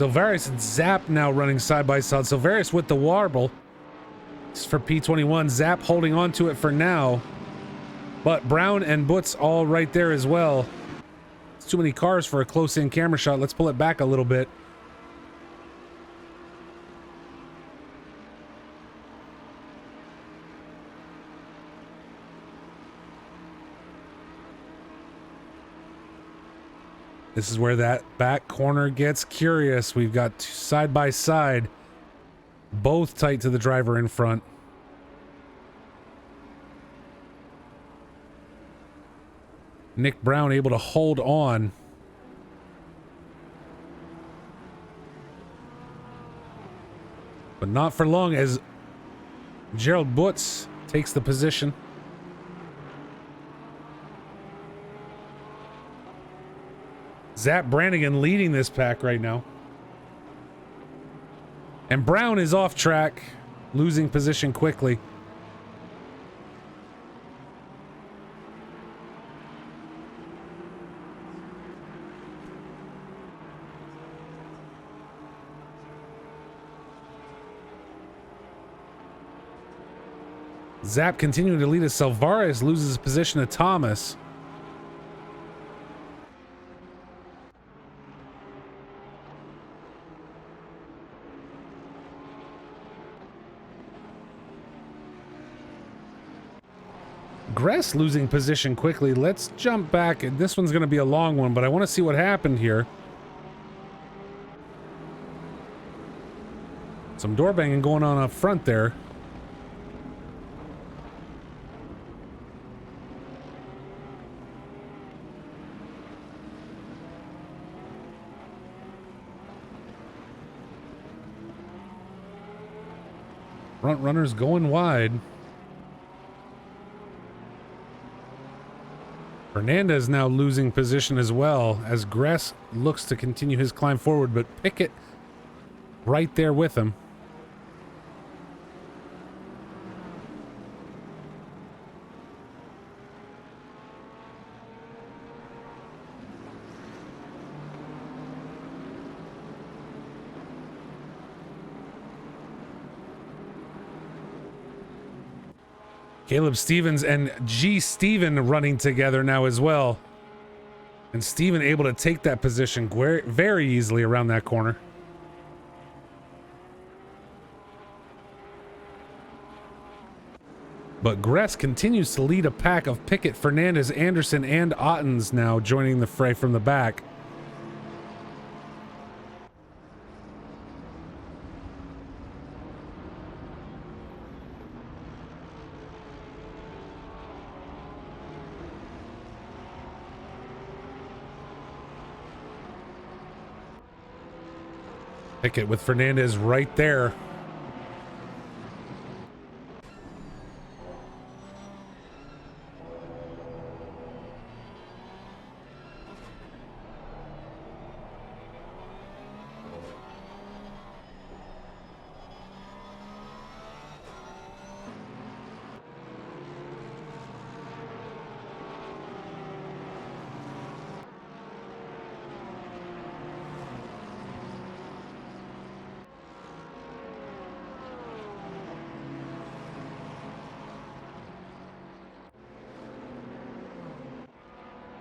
Silverius and Zap now running side by side. Silverius with the warble. This is for P21. Zap holding on to it for now. But Brown and Butz all right there as well. It's too many cars for a close-in camera shot. Let's pull it back a little bit. This is where that back corner gets curious. We've got side by side, both tight to the driver in front. Nick Brown able to hold on. But not for long as Gerald Butz takes the position. Zap Brannigan leading this pack right now. And Brown is off track, losing position quickly. Zap continuing to lead as Salvaris loses his position to Thomas. Gress losing position quickly. Let's jump back. This one's going to be a long one, but I want to see what happened here. Some door banging going on up front there. Front runners going wide. Fernandez now losing position as well as Gress looks to continue his climb forward, but Pickett right there with him. Caleb Stevens and G. Steven running together now as well. And Steven able to take that position very easily around that corner. But Gress continues to lead a pack of Pickett, Fernandez, Anderson, and Ottens now joining the fray from the back. Pickett with Fernandez right there.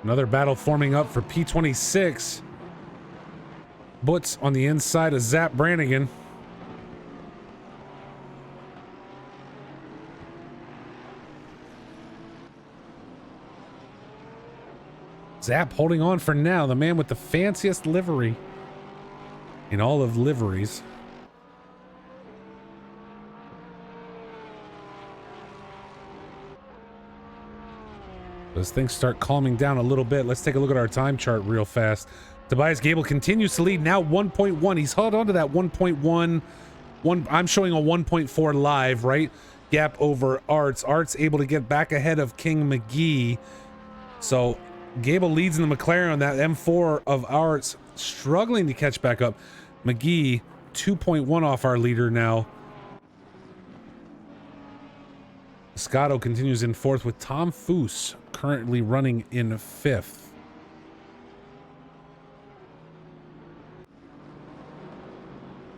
Another battle forming up for P26. Butz on the inside of Zap Brannigan. Zap holding on for now. The man with the fanciest livery in all of liveries. As things start calming down a little bit, let's take a look at our time chart real fast. Tobias Gable continues to lead now 1.1. He's held on to that 1.1. I'm showing a 1.4 live, right? Gap over Arts. Arts able to get back ahead of King McGee. So Gable leads in the McLaren on that M4 of Arts, struggling to catch back up. McGee 2.1 off our leader now. Scotto continues in fourth with Tom Foose currently running in fifth.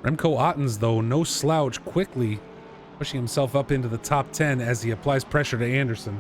Remco Ottens, though, no slouch, quickly pushing himself up into the top 10 as he applies pressure to Anderson.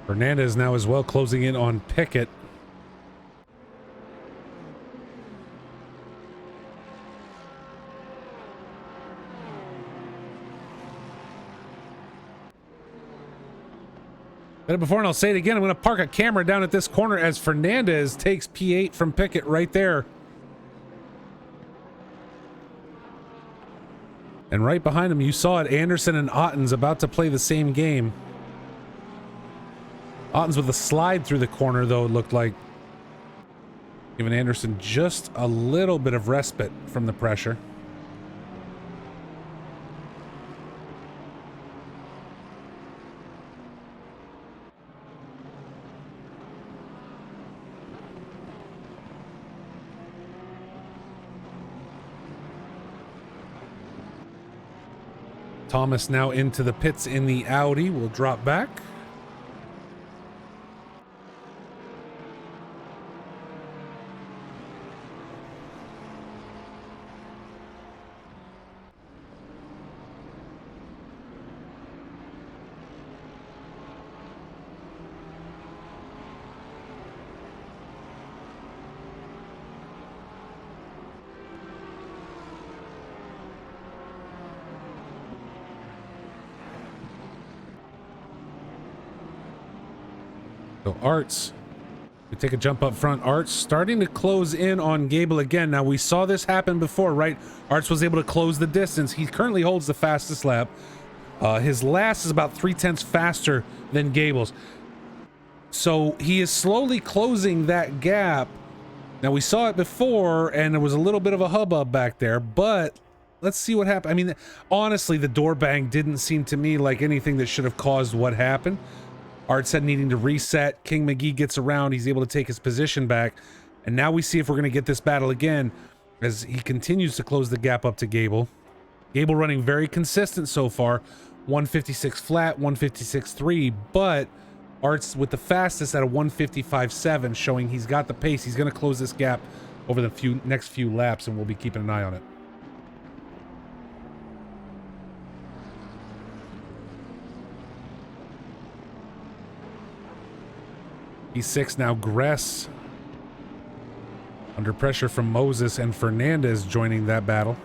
Fernandez now as well closing in on Pickett. Said it before and I'll say it again. I'm going to park a camera down at this corner as Fernandez takes P8 from Pickett right there. And right behind him, you saw it, Anderson and Ottens about to play the same game. Ottens with a slide through the corner, though, it looked like. Giving Anderson just a little bit of respite from the pressure. Thomas now into the pits in the Audi. Will drop back. So Arts, we take a jump up front. Arts starting to close in on Gable again. Now we saw this happen before, right? Arts was able to close the distance. He currently holds the fastest lap. His last is about 0.3 faster than Gable's. So he is slowly closing that gap. Now we saw it before and there was a little bit of a hubbub back there, but let's see what happened. I mean, honestly, the door bang didn't seem to me like anything that should have caused what happened. Art said needing to reset. King McGee gets around. He's able to take his position back. And now we see if we're going to get this battle again as he continues to close the gap up to Gable. Gable running very consistent so far. 156 flat, 156.3, but Art's with the fastest at a 155.7, showing he's got the pace. He's going to close this gap over the next few laps, and we'll be keeping an eye on it. E6 now, Gress under pressure from Moses and Fernandez joining that battle.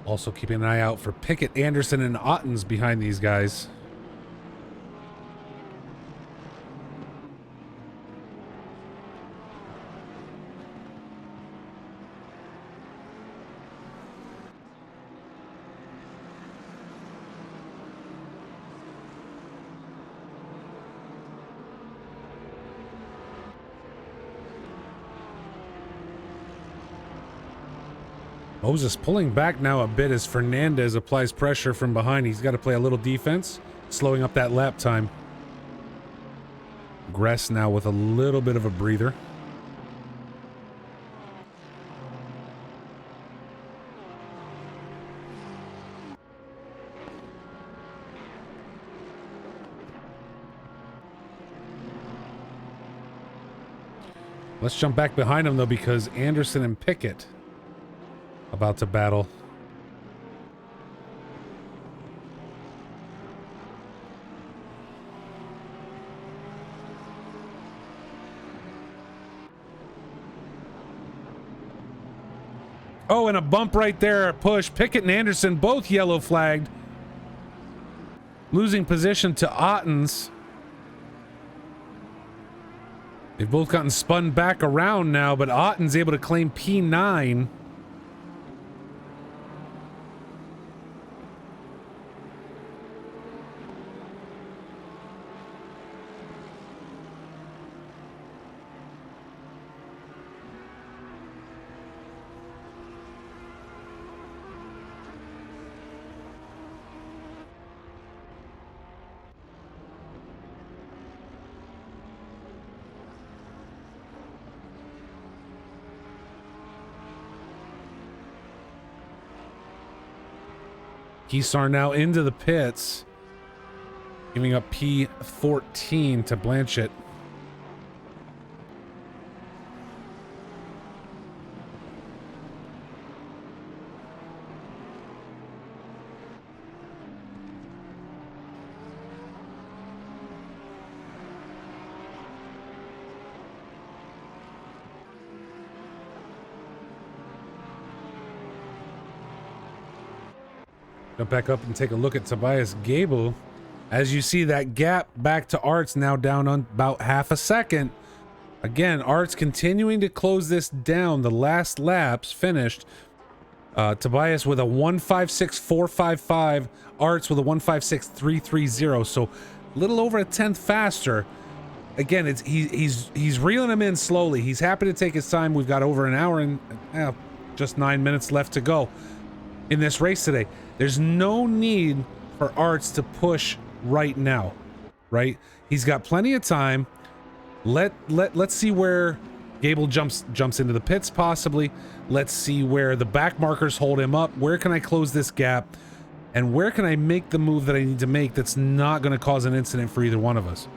Also keeping an eye out for Pickett, Anderson, and Ottens behind these guys. Moses pulling back now a bit as Fernandez applies pressure from behind. He's got to play a little defense, slowing up that lap time. Gress now with a little bit of a breather. Let's jump back behind him, though, because Anderson and Pickett about to battle. Oh, and a bump right there, a push. Pickett and Anderson both yellow flagged. Losing position to Ottens. They've both gotten spun back around now, but Otten's able to claim P9. Keesar now into the pits, giving up P14 to Blanchett. Jump back up and take a look at Tobias Gable. As you see, that gap back to Arts now down on about half a second. Again, Arts continuing to close this down. The last laps finished. Tobias with a 1:56.455. Arts with a 1:56.330. So a little over a tenth faster. Again, he's reeling him in slowly. He's happy to take his time. We've got over an hour and just 9 minutes left to go in this race today. There's no need for Arts to push right now, right? He's got plenty of time. Let's see where Gable jumps into the pits possibly. Let's see where the back markers hold him up. Where can I close this gap? And where can I make the move that I need to make that's not going to cause an incident for either one of us?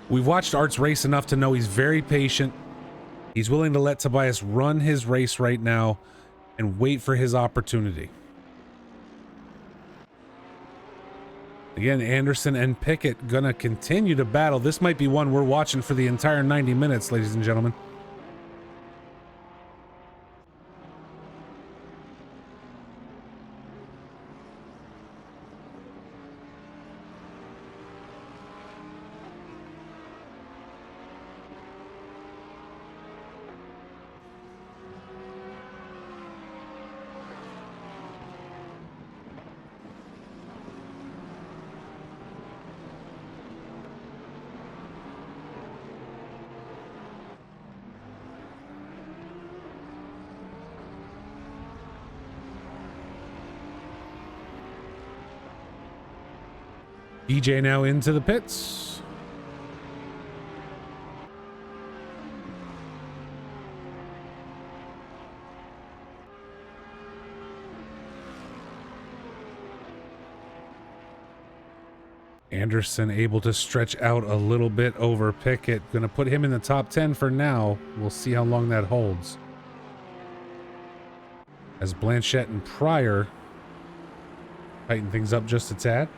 We've watched Arts race enough to know he's very patient. He's willing to let Tobias run his race right now and wait for his opportunity. Again, Anderson and Pickett gonna continue to battle. This might be one we're watching for the entire 90 minutes, ladies and gentlemen. DJ now into the pits. Anderson able to stretch out a little bit over Pickett. Gonna put him in the top 10 for now. We'll see how long that holds. As Blanchett and Pryor tighten things up just a tad.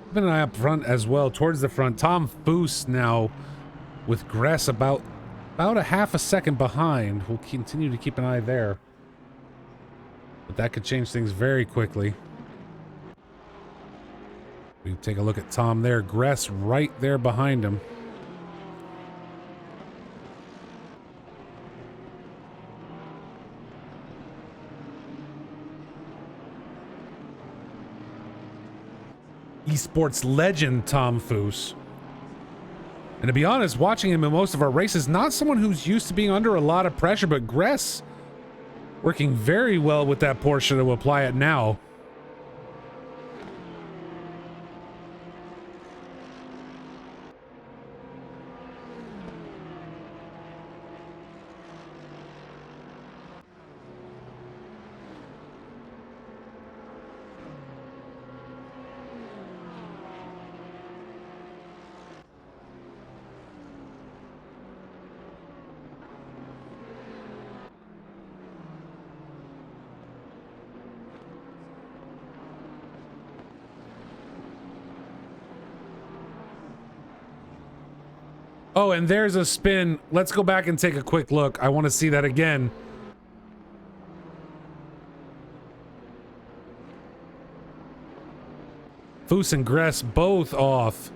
Keeping an eye up front as well, towards the front. Tom Foose now with Gress about a half a second behind. We'll continue to keep an eye there, but that could change things very quickly. We take a look at Tom there. Gress right there behind him. esports legend Tom Foose. And to be honest, watching him in most of our races, not someone who's used to being under a lot of pressure, but Gress working very well with that Porsche to apply it now. Oh, and there's a spin. Let's go back and take a quick look. I want to see that again. Foose and Gress both off.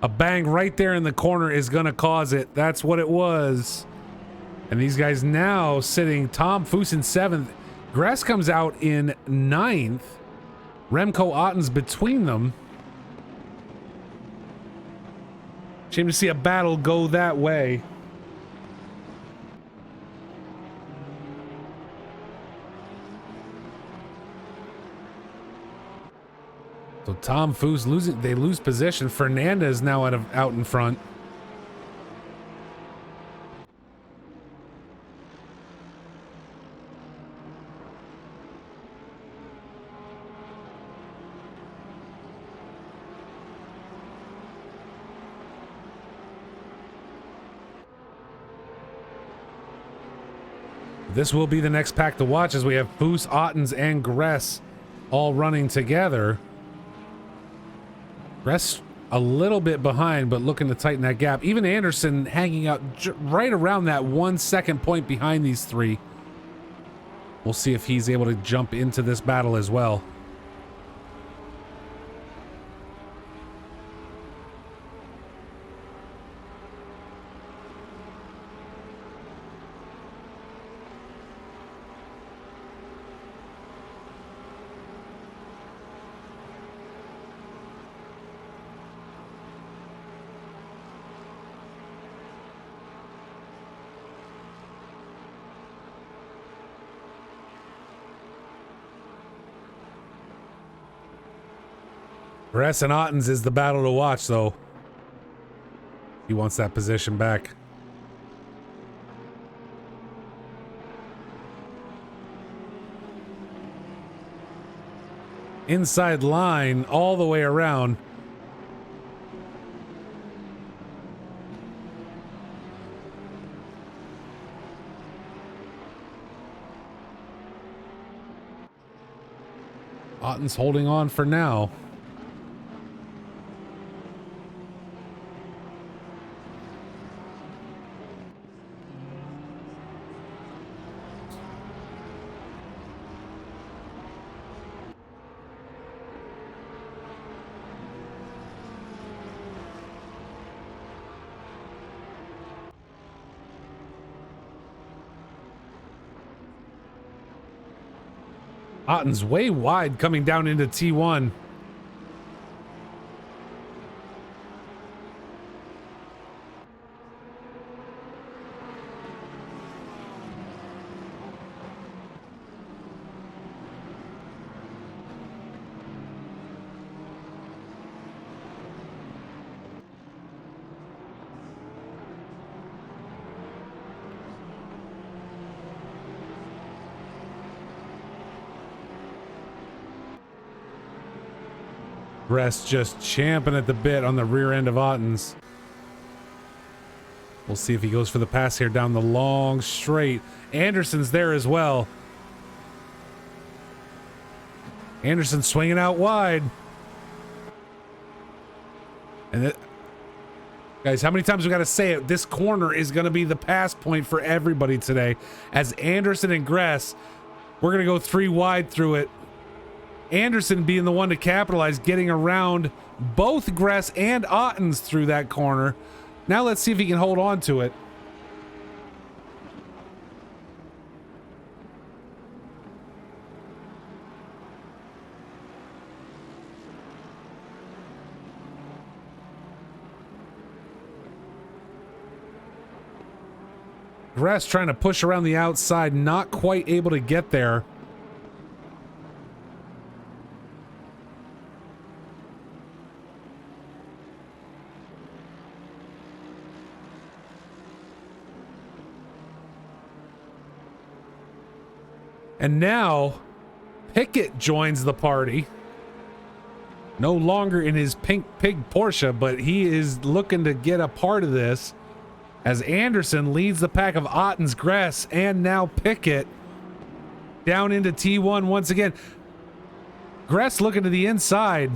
A bang right there in the corner is going to cause it. That's what it was. And these guys now sitting, Tom Foose in 7th. Gress comes out in 9th. Remco Otten's between them. Shame to see a battle go that way. So Tom Foose losing, they lose position. Fernandez now out in front. This will be the next pack to watch as we have Foose, Ottens, and Gress all running together. Gress a little bit behind, but looking to tighten that gap. Even Anderson hanging out right around that 1 second point behind these three. We'll see if he's able to jump into this battle as well. Gress and Ottens is the battle to watch, though. He wants that position back. Inside line all the way around. Otten's holding on for now. Otten's way wide coming down into T1. Gress just champing at the bit on the rear end of Ottens. We'll see if he goes for the pass here down the long straight. Anderson's there as well. Anderson swinging out wide. And guys, how many times we got to say it? This corner is going to be the pass point for everybody today. As Anderson and Gress, we're going to go 3 wide through it. Anderson being the one to capitalize, getting around both Gress and Ottens through that corner. Now let's see if he can hold on to it. Gress trying to push around the outside, not quite able to get there. And now Pickett joins the party. No longer in his pink pig Porsche, but he is looking to get a part of this as Anderson leads the pack of Ottens, Gress, and now Pickett down into T1 once again. Gress looking to the inside.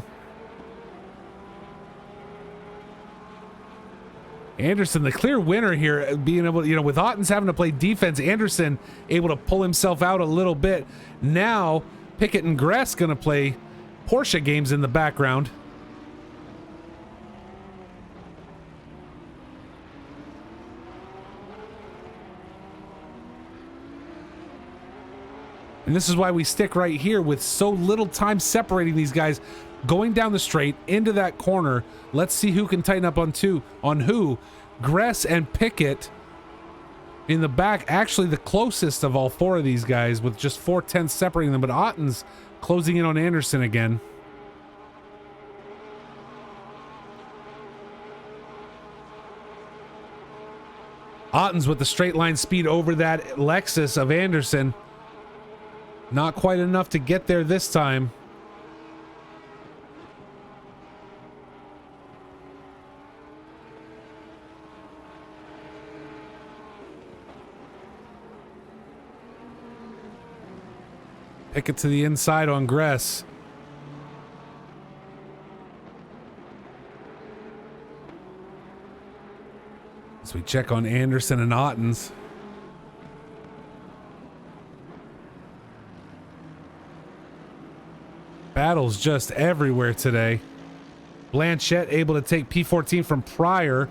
Anderson, the clear winner here, being able, you know, with Ottens having to play defense, Anderson able to pull himself out a little bit. Now, Pickett and Gress gonna play Porsche games in the background. And this is why we stick right here with so little time separating these guys. Going down the straight into that corner. Let's see who can tighten up on who. Gress and Pickett in the back, actually the closest of all four of these guys with just 4/10 separating them, but Ottens closing in on Anderson again. Ottens with the straight line speed over that Lexus of Anderson. Not quite enough to get there this time. Pickett to the inside on Gress. As we check on Anderson and Ottens. Battles just everywhere today. Blanchette able to take P14 from Pryor.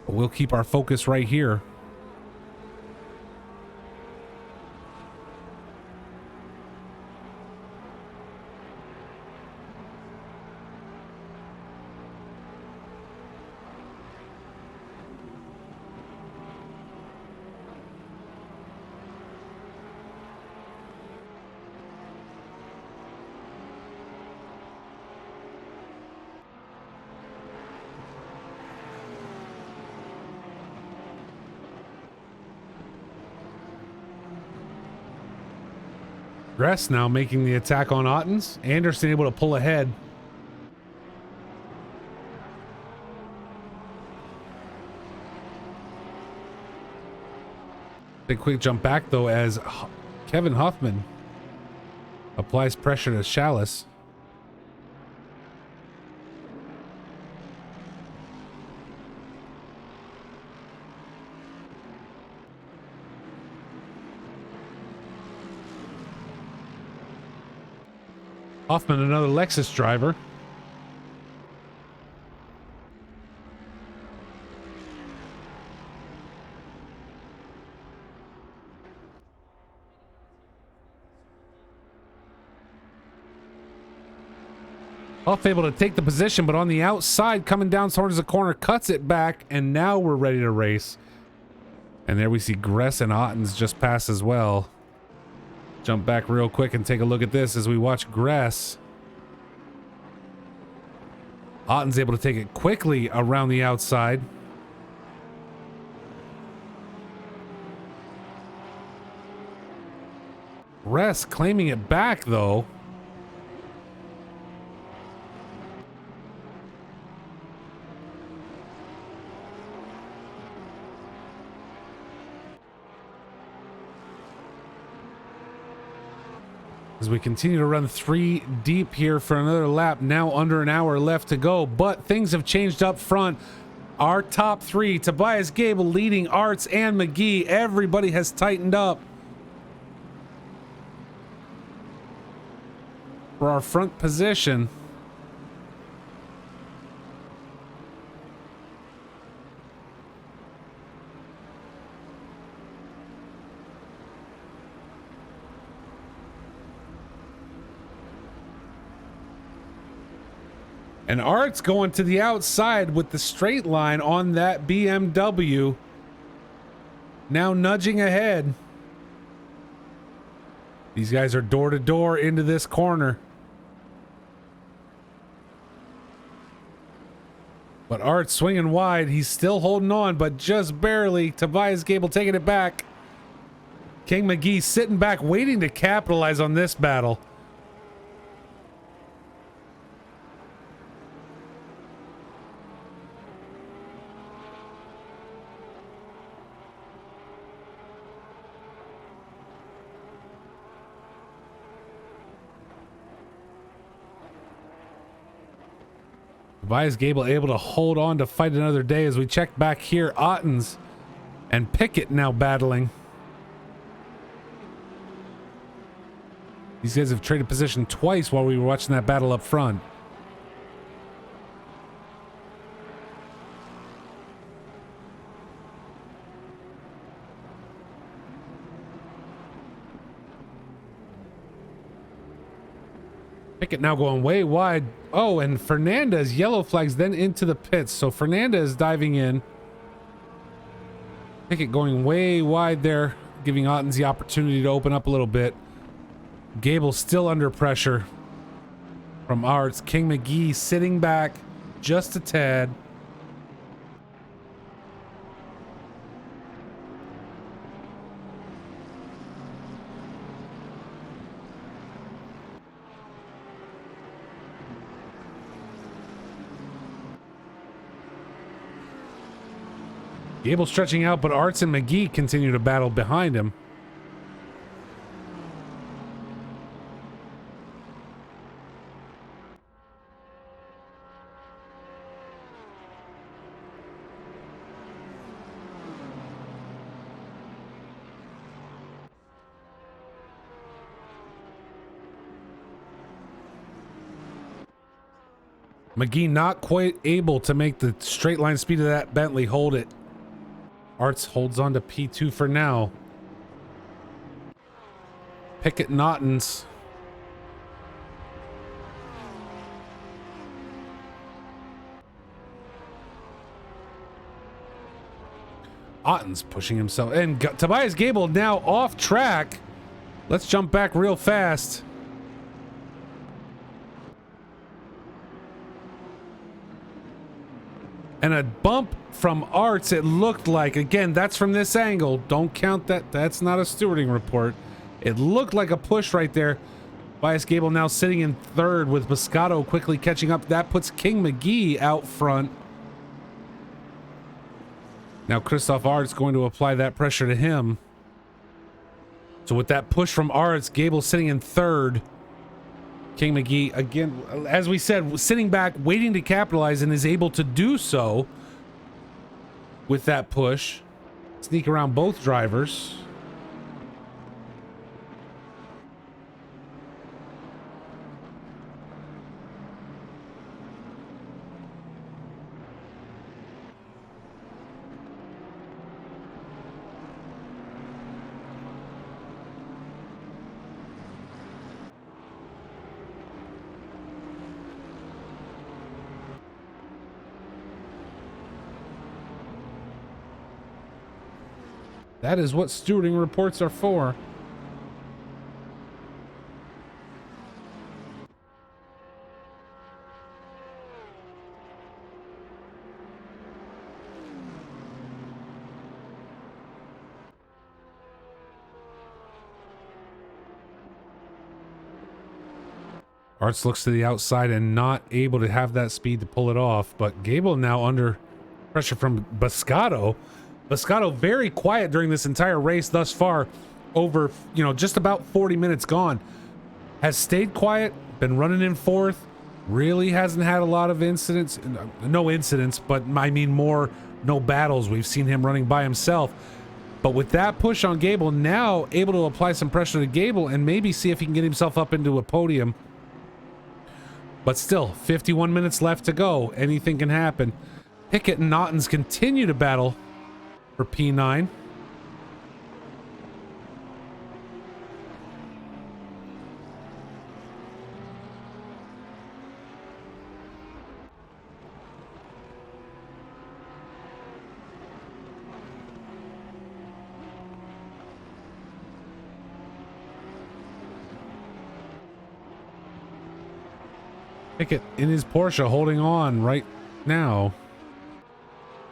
But we'll keep our focus right here. Gress now making the attack on Ottens. Anderson able to pull ahead. Big quick jump back though as Kevin Huffman applies pressure to Chalice. Hoffman, another Lexus driver. Huff able to take the position, but on the outside, coming down towards the corner, cuts it back, and now we're ready to race. And there we see Gress and Ottens just pass as well. Jump back real quick and take a look at this as we watch Gress. Otten's able to take it quickly around the outside. Gress claiming it back though. As we continue to run 3 deep here for another lap, now under an hour left to go, but things have changed up front. Our top 3, Tobias Gable leading Arts and McGee, everybody has tightened up for our front position. And Art's going to the outside with the straight line on that BMW. Now nudging ahead. These guys are door to door into this corner. But Art's swinging wide. He's still holding on, but just barely. Tobias Gable taking it back. King McGee sitting back, waiting to capitalize on this battle. Tobias Gable able to hold on to fight another day. As we check back here, Ottens and Pickett now battling. These guys have traded position twice while we were watching that battle up front. Pickett now going way wide. Oh, and Fernandez yellow flags then into the pits. So Fernandez diving in. Pickett going way wide there, giving Ottens the opportunity to open up a little bit. Gable still under pressure from Arts. King McGee sitting back just a tad. Gable stretching out, but Arts and McGee continue to battle behind him. McGee not quite able to make the straight line speed of that Bentley hold it. Arts holds on to P2 for now. Pickett and Ottens. Ottens pushing himself. And Tobias Gable now off track. Let's jump back real fast. And a bump from Arts, it looked like. Again, that's from this angle. Don't count that. That's not a stewarding report. It looked like a push right there. Tobias Gable now sitting in third with Moscato quickly catching up. That puts King McGee out front. Now Christoph Arts going to apply that pressure to him. So with that push from Arts, Gable sitting in third. King McGee, again, as we said, sitting back, waiting to capitalize, and is able to do so with that push. Sneak around both drivers. That is what stewarding reports are for. Arts looks to the outside and not able to have that speed to pull it off, but Gable now under pressure from Moscato. Moscato very quiet during this entire race thus far, over, just about 40 minutes gone. Has stayed quiet, been running in fourth, really hasn't had a lot of incidents. No incidents, but I mean more no battles. We've seen him running by himself. But with that push on Gable, now able to apply some pressure to Gable and maybe see if he can get himself up into a podium. But still, 51 minutes left to go. Anything can happen. Pickett and Ottens continue to battle for P9. Pickett in his Porsche holding on right now.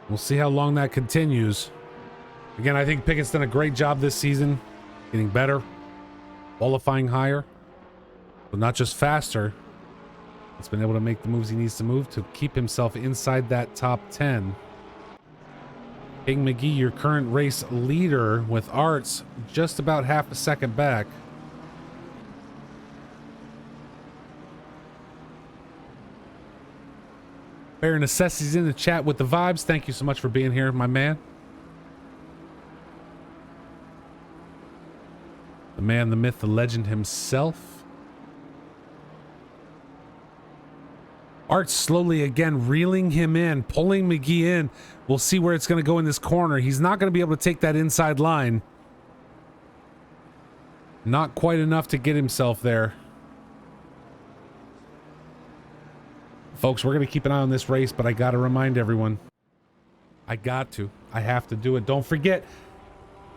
We'll see how long that continues. Again, I think Pickett's done a great job this season, getting better, qualifying higher, but not just faster. He's been able to make the moves he needs to move to keep himself inside that top 10. King McGee, your current race leader, with Arts just about half a second back. Bear Necessities in the chat with the vibes. Thank you so much for being here, my man. The man, the myth, the legend himself. Art slowly again reeling him in, pulling McGee in. We'll see where it's going to go in this corner. He's not going to be able to take that inside line. Not quite enough to get himself there. Folks, we're going to keep an eye on this race, but I got to remind everyone. I have to do it. Don't forget,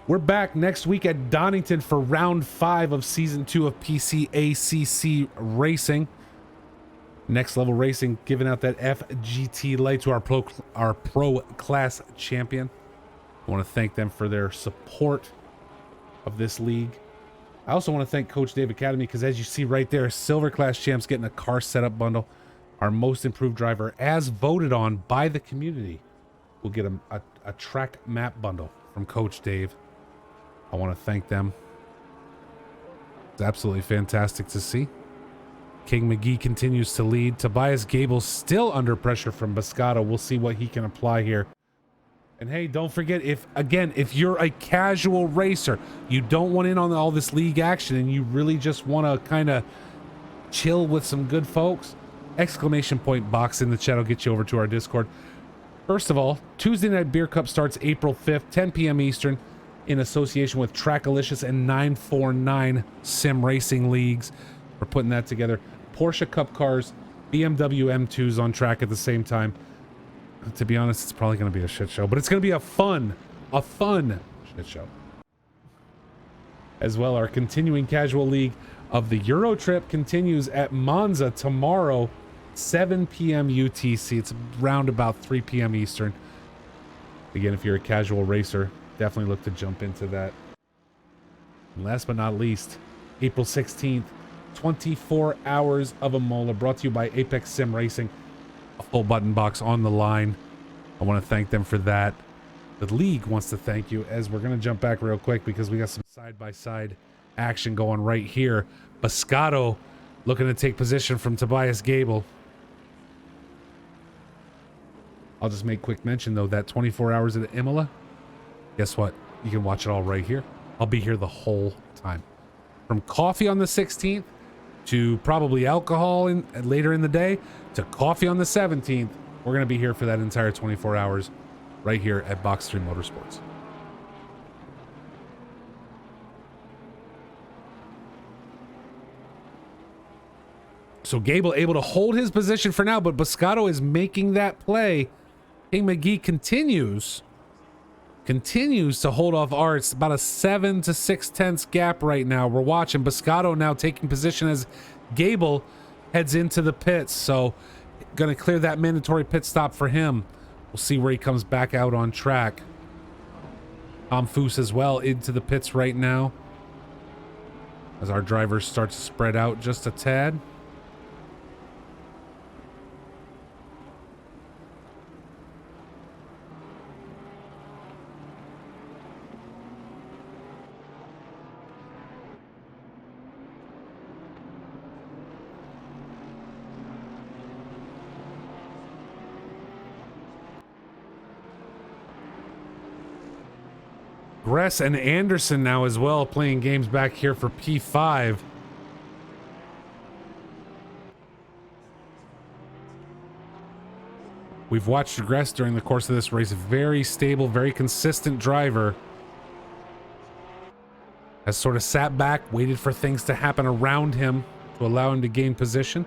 we're back next week at Donington for round 5 of season 2 of PC ACC Racing. Next Level Racing giving out that FGT light to our pro class champion. I want to thank them for their support of this league. I also want to thank Coach Dave Academy, because as you see right there, Silver Class Champs getting a car setup bundle. Our most improved driver, as voted on by the community, will get a track map bundle from Coach Dave. I want to thank them. It's absolutely fantastic to see. King McGee continues to lead. Tobias Gable still under pressure from Biscotto. We'll see what he can apply here. And hey, don't forget, if you're a casual racer, you don't want in on all this league action, and you really just want to kind of chill with some good folks, exclamation point box in the chat will get you over to our Discord. First of all, Tuesday Night Beer Cup starts April 5th, 10 p.m. Eastern, in association with Trackalicious and 949 Sim Racing Leagues. We're putting that together. Porsche Cup cars, BMW M2s on track at the same time. To be honest, it's probably going to be a shit show, but it's going to be a fun shit show. As well, our continuing casual league of the Euro Trip continues at Monza tomorrow, 7 p.m. UTC. It's around about 3 p.m. Eastern. Again, if you're a casual racer, definitely look to jump into that. And last but not least, April 16th, 24 hours of Imola, brought to you by Apex Sim Racing. A full button box on the line. I want to thank them for that. The league wants to thank you, as we're going to jump back real quick because we got some side-by-side action going right here. Biscotto looking to take position from Tobias Gable. I'll just make quick mention, though, that 24 hours at Imola, guess what? You can watch it all right here. I'll be here the whole time. From coffee on the 16th to probably alcohol later in the day to coffee on the 17th, we're going to be here for that entire 24 hours right here at Box3 Motorsports. So Gable able to hold his position for now, but Biscotto is making that play. King McGee continues to hold off Arts. About a 7 to 6/10 gap right now. We're watching Biscotto now taking position as Gable heads into the pits. So going to clear that mandatory pit stop for him. We'll see where he comes back out on track. Tom Foose as well into the pits right now, as our drivers start to spread out just a tad. Gress and Anderson now as well playing games back here for P5. We've watched Gress during the course of this race. Very stable, very consistent driver. Has sort of sat back, waited for things to happen around him to allow him to gain position.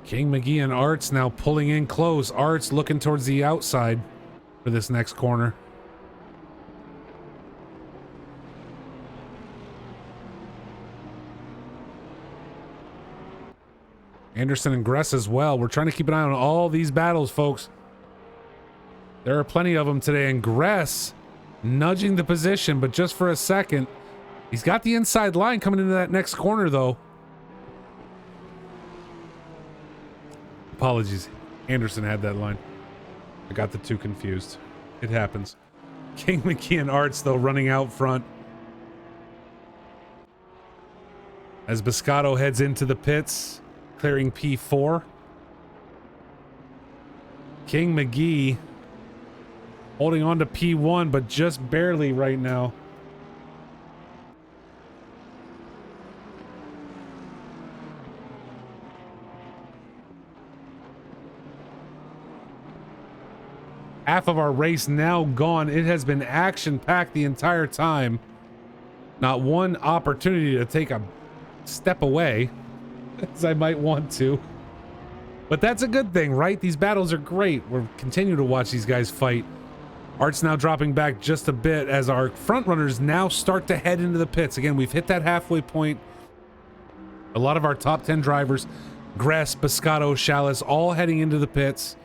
King McGee and Arts now pulling in close. Arts looking towards the outside for this next corner. Anderson and Gress as well. We're trying to keep an eye on all these battles, folks. There are plenty of them today, and Gress nudging the position, but just for a second. He's got the inside line coming into that next corner, though. Apologies. Anderson had that line. I got the two confused. It happens. King McGee and Arts, though, running out front. As Biscotto heads into the pits, clearing P4. King McGee holding on to P1, but just barely right now. Half of our race now gone. It has been action-packed the entire time. Not one opportunity to take a step away, as I might want to. But that's a good thing, right? These battles are great. We'll continue to watch these guys fight. Art's now dropping back just a bit as our front runners now start to head into the pits. Again, we've hit that halfway point. A lot of our top 10 drivers, Gress, Biscotto, Chalice, all heading into the pits.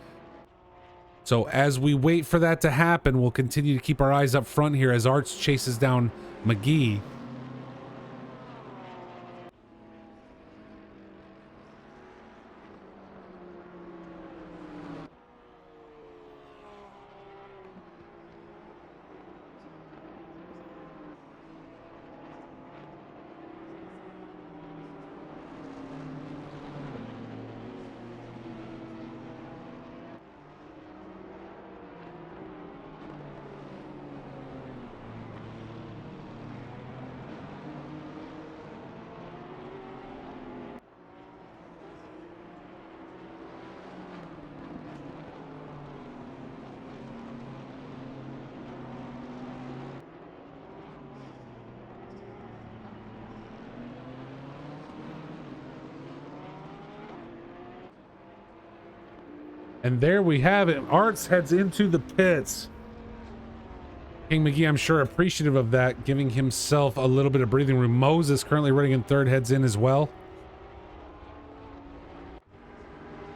So as we wait for that to happen, we'll continue to keep our eyes up front here as Arts chases down McGee. And there we have it. Arts heads into the pits. King McGee, I'm sure, appreciative of that, giving himself a little bit of breathing room. Moses, currently running in third, heads in as well.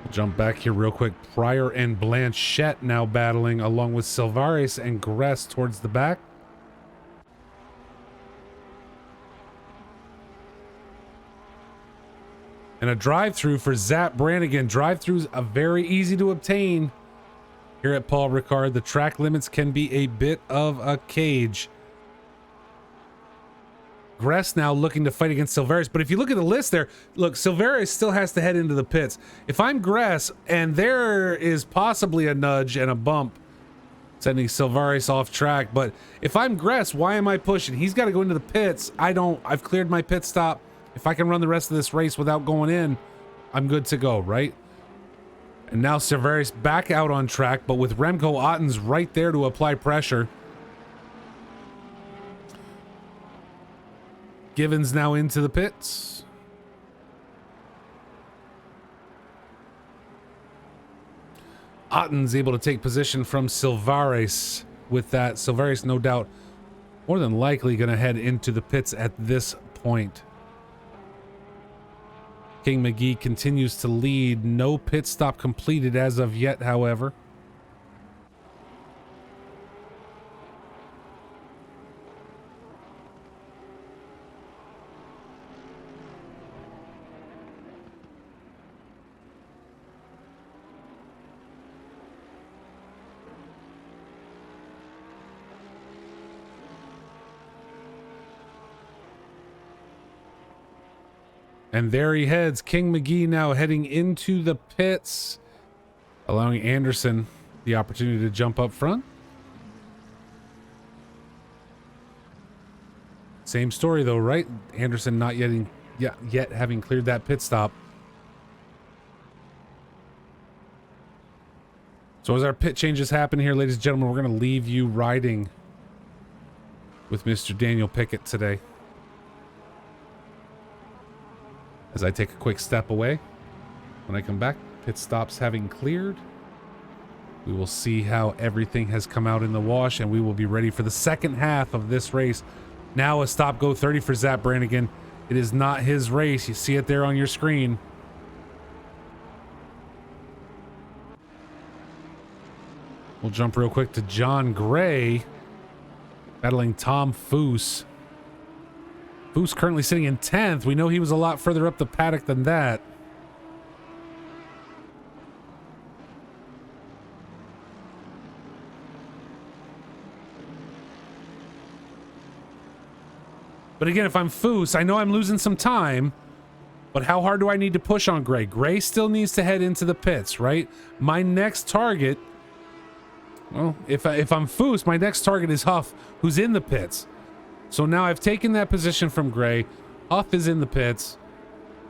We'll jump back here real quick. Pryor and Blanchette now battling, along with Silvares and Gress towards the back. And a drive-through for Zap Brannigan. Drive-throughs are very easy to obtain here at Paul Ricard. The track limits can be a bit of a cage. Gress now looking to fight against Silvares. But if you look at the list there, look, Silvares still has to head into the pits. If I'm Gress and there is possibly a nudge and a bump sending Silvares off track, but if I'm Gress, why am I pushing? He's got to go into the pits. I've cleared my pit stop. If I can run the rest of this race without going in, I'm good to go, right? And now Silvares back out on track, but with Remco Ottens right there to apply pressure. Givens now into the pits. Ottens able to take position from Silvares with that. Silvares, no doubt, more than likely going to head into the pits at this point. King McGee continues to lead. No pit stop completed as of yet, however. And there he heads. King McGee now heading into the pits, allowing Anderson the opportunity to jump up front. Same story though, right? Anderson not yet having cleared that pit stop. So as our pit changes happen here, ladies and gentlemen, we're going to leave you riding with Mr. Daniel Pickett today. As I take a quick step away. When I come back, pit stops having cleared. We will see how everything has come out in the wash, and we will be ready for the second half of this race. Now a stop go 30 for Zap Brannigan. It is not his race. You see it there on your screen. We'll jump real quick to John Gray battling Tom Foose. Foose currently sitting in 10th. We know he was a lot further up the paddock than that. But again, if I'm Foose, I know I'm losing some time, but how hard do I need to push on Gray? Gray still needs to head into the pits, right? My next target, well, if I'm Foose, my next target is Huff, who's in the pits. So now I've taken that position from Gray. Huff is in the pits.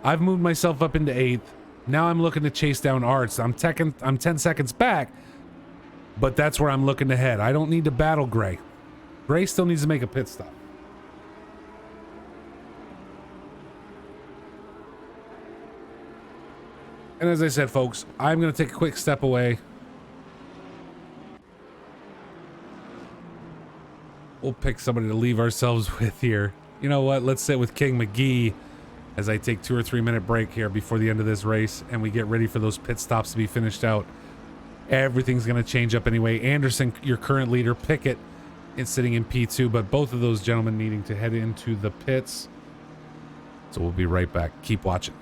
I've moved myself up into 8th. Now I'm looking to chase down Arts. I'm 10 seconds back, but that's where I'm looking to head. I don't need to battle Gray. Gray still needs to make a pit stop. And as I said, folks, I'm going to take a quick step away. We'll pick somebody to leave ourselves with here. You know what? Let's sit with King McGee as I take 2 or 3 minute break here before the end of this race, and we get ready for those pit stops to be finished out. Everything's going to change up anyway. Anderson, your current leader, Pickett is sitting in P2, but both of those gentlemen needing to head into the pits. So we'll be right back. Keep watching.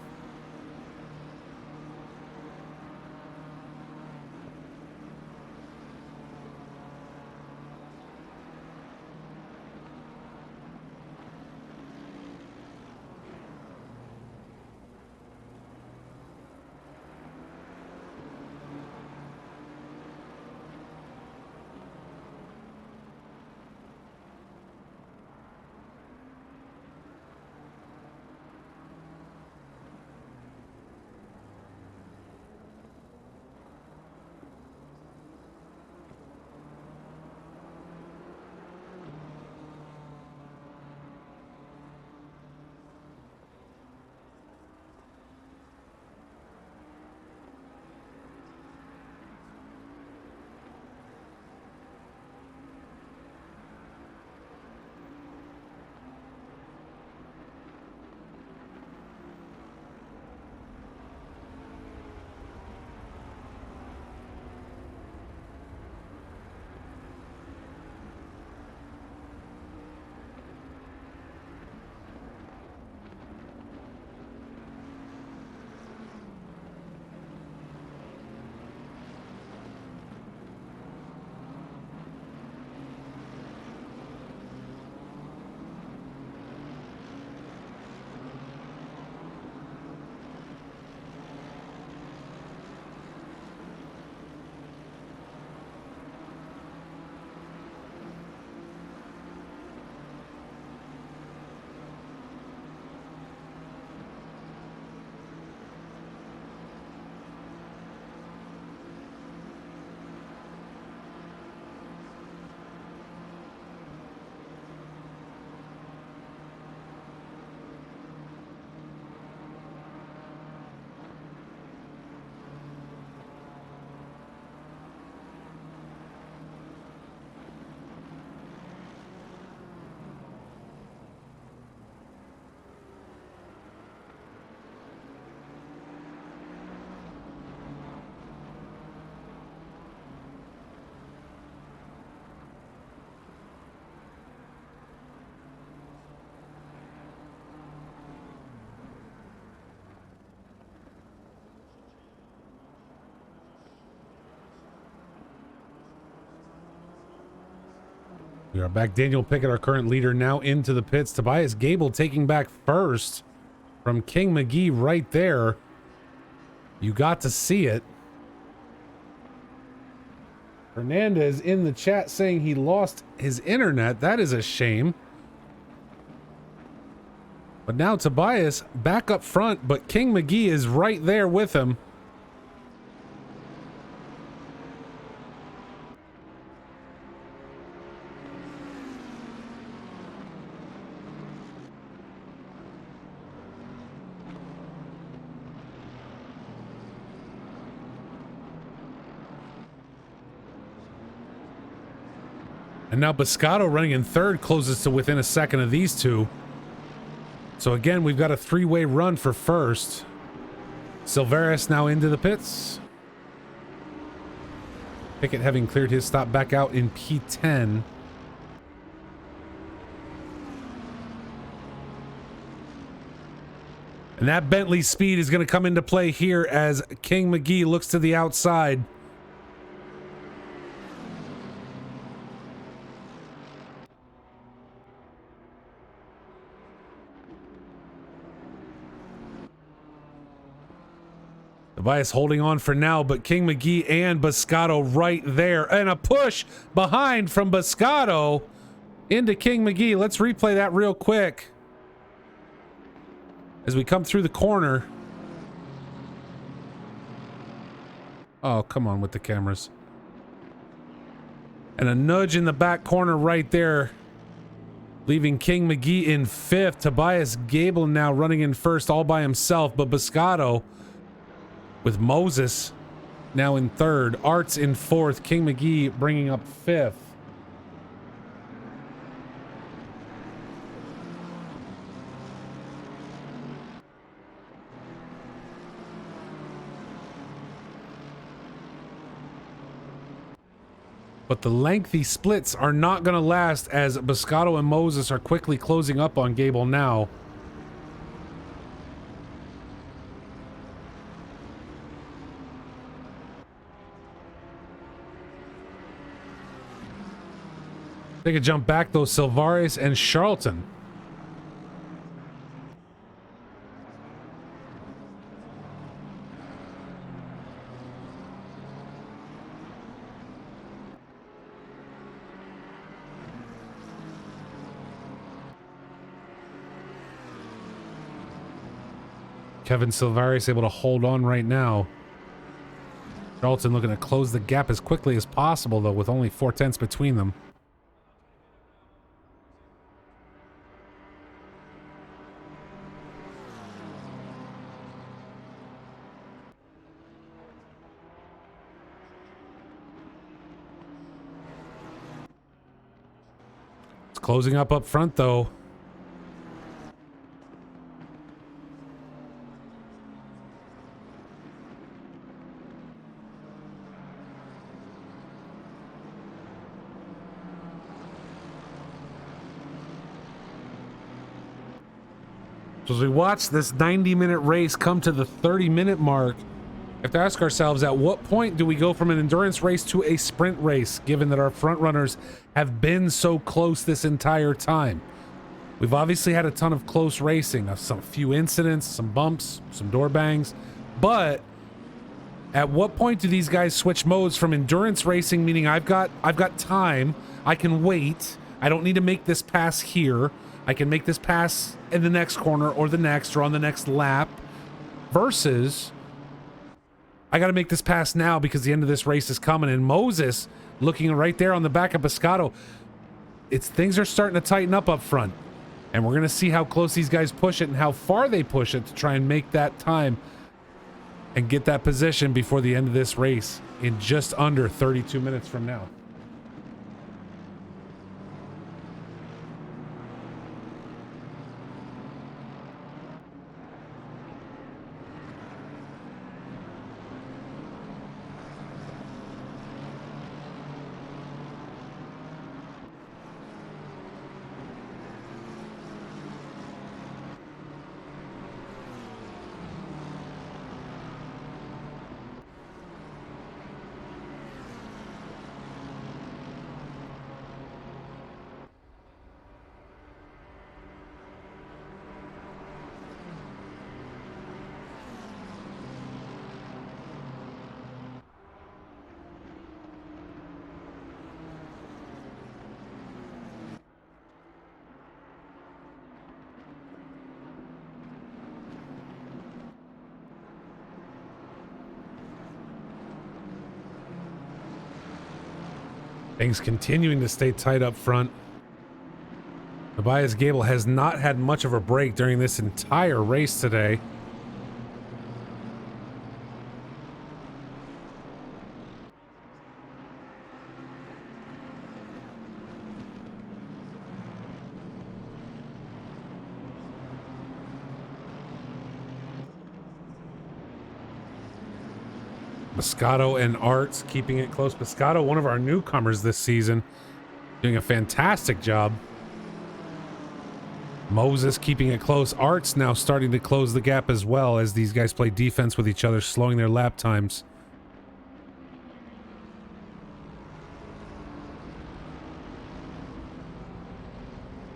We are back. Daniel Pickett, our current leader, now into the pits. Tobias Gable taking back first from King McGee right there. You got to see it. Hernandez in the chat saying he lost his internet. That is a shame. But now Tobias back up front, but King McGee is right there with him. And now Biscotto running in third closes to within a second of these two. So again, we've got a three-way run for first. Silveris now into the pits. Pickett having cleared his stop back out in P10. And that Bentley speed is going to come into play here as King McGee looks to the outside. Tobias holding on for now, but King McGee and Biscotto right there. And a push behind from Biscotto into King McGee. Let's replay that real quick. As we come through the corner. Oh, come on with the cameras. And a nudge in the back corner right there, leaving King McGee in fifth. Tobias Gable now running in first all by himself, but Biscotto with Moses now in third, Arts in fourth, King McGee bringing up fifth. But the lengthy splits are not going to last as Biscotto and Moses are quickly closing up on Gable now. Take a jump back though, Silvares and Charlton. Kevin Silvares able to hold on right now. Charlton looking to close the gap as quickly as possible though, with only 4/10 between them. Closing up front though. So as we watch this 90-minute race come to the 30-minute mark, we have to ask ourselves, at what point do we go from an endurance race to a sprint race, given that our front runners have been so close this entire time? We've obviously had a ton of close racing, a few incidents, some bumps, some door bangs, but at what point do these guys switch modes from endurance racing, meaning I've got time, I can wait, I don't need to make this pass here, I can make this pass in the next corner or the next or on the next lap, versus I got to make this pass now because the end of this race is coming. And Moses looking right there on the back of Biscotto. Things are starting to tighten up front. And we're going to see how close these guys push it and how far they push it to try and make that time and get that position before the end of this race in just under 32 minutes from now. Things continuing to stay tight up front. Tobias Gable has not had much of a break during this entire race today. Moscato and Arts keeping it close. Moscato, one of our newcomers this season, doing a fantastic job. Moses keeping it close. Arts now starting to close the gap as well as these guys play defense with each other, slowing their lap times.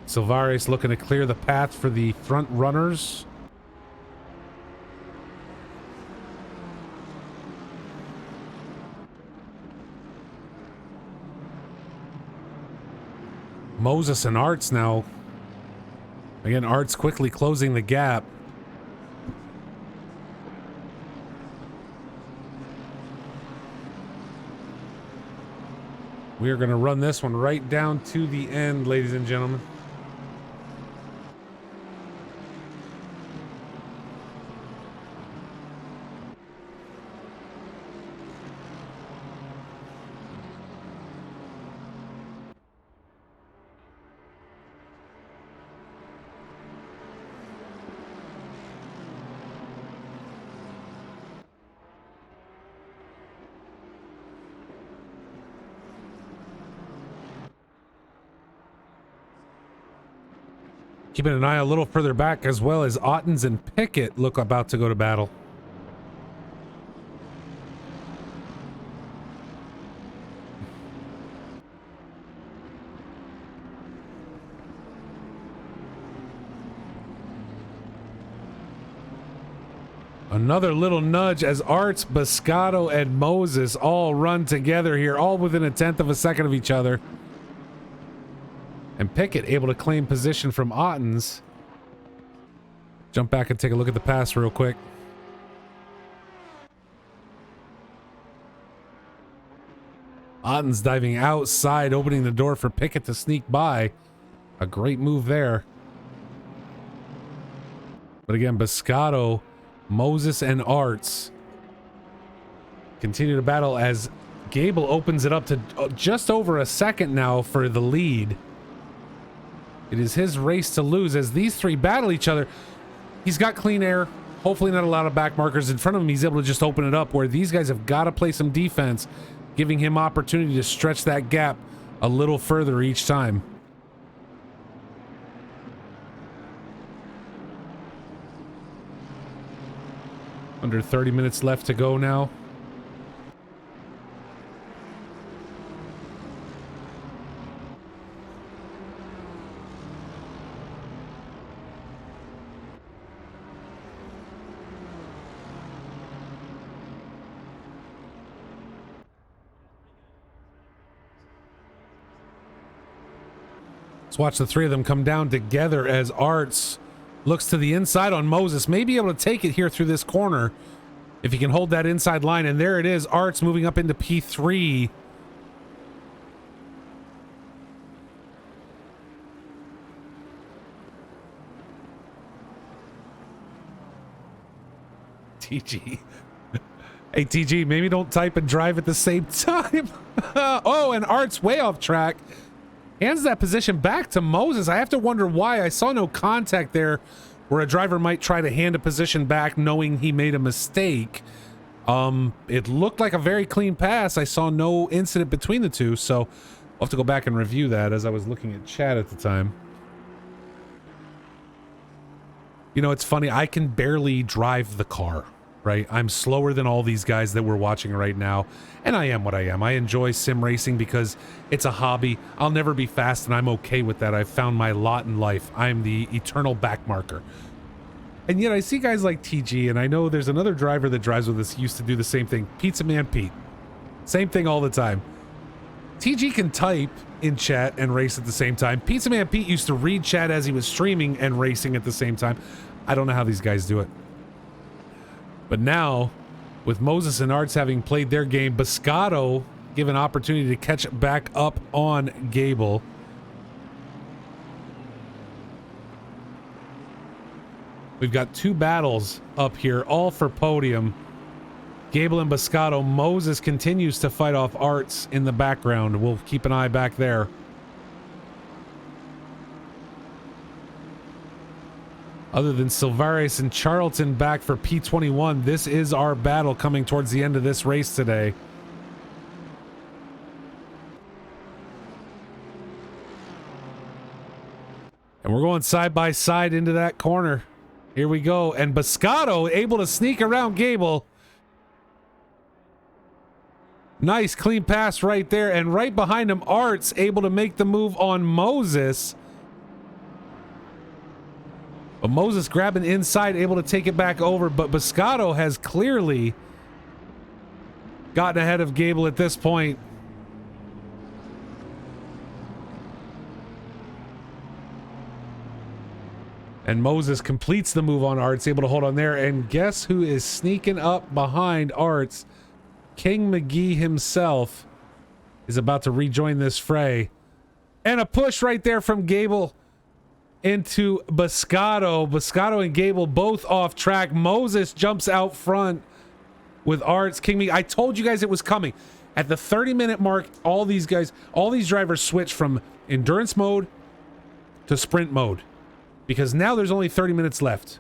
Silvares looking to clear the path for the front runners. Moses and Arts now. Again, Arts quickly closing the gap. We are going to run this one right down to the end, ladies and gentlemen. Keeping an eye a little further back as well as Ottens and Pickett look about to go to battle. Another little nudge as Arts, Moscato, and Moses all run together here, all within a tenth of a second of each other. And Pickett able to claim position from Ottens. Jump back and take a look at the pass real quick. Ottens diving outside, opening the door for Pickett to sneak by. A great move there. But again, Moscato, Moses, and Arts continue to battle as Gable opens it up to just over a second now for the lead. It is his race to lose as these three battle each other. He's got clean air, hopefully not a lot of back markers in front of him. He's able to just open it up where these guys have got to play some defense, giving him opportunity to stretch that gap a little further each time. Under 30 minutes left to go now. Let's watch the three of them come down together as Arts looks to the inside on Moses. May be able to take it here through this corner if he can hold that inside line. And there it is. Arts moving up into P3. TG. Hey, TG, maybe don't type and drive at the same time. Oh, and Arts way off track. Hands that position back to Moses. I have to wonder why. I saw no contact there where a driver might try to hand a position back knowing he made a mistake. It looked like a very clean pass. I saw no incident between the two, so I'll have to go back and review that as I was looking at chat at the time. You know, it's funny. I can barely drive the car, right? I'm slower than all these guys that we're watching right now. And I am what I am. I enjoy sim racing because it's a hobby. I'll never be fast and I'm okay with that. I've found my lot in life. I'm the eternal back marker. And yet I see guys like TG, and I know there's another driver that drives with us used to do the same thing. Pizza Man Pete. Same thing all the time. TG can type in chat and race at the same time. Pizza Man Pete used to read chat as he was streaming and racing at the same time. I don't know how these guys do it. But now, with Moses and Arts having played their game, Moscato given opportunity to catch back up on Gable. We've got two battles up here, all for podium. Gable and Moscato. Moses continues to fight off Arts in the background. We'll keep an eye back there. Other than Silvares and Charlton back for P21, this is our battle coming towards the end of this race today. And we're going side by side into that corner. Here we go. And Boscato able to sneak around Gable. Nice clean pass right there. And right behind him, Art's able to make the move on Moses. But Moses grabbing inside, able to take it back over. But Boscato has clearly gotten ahead of Gable at this point. And Moses completes the move on Arts, able to hold on there. And guess who is sneaking up behind Arts? King McGee himself is about to rejoin this fray. And a push right there from Gable into Boscato. Boscato and Gable both off track. Moses jumps out front with Arts. King McGee, I told you guys it was coming. At the 30-minute mark, all these drivers switch from endurance mode to sprint mode. Because now there's only 30 minutes left.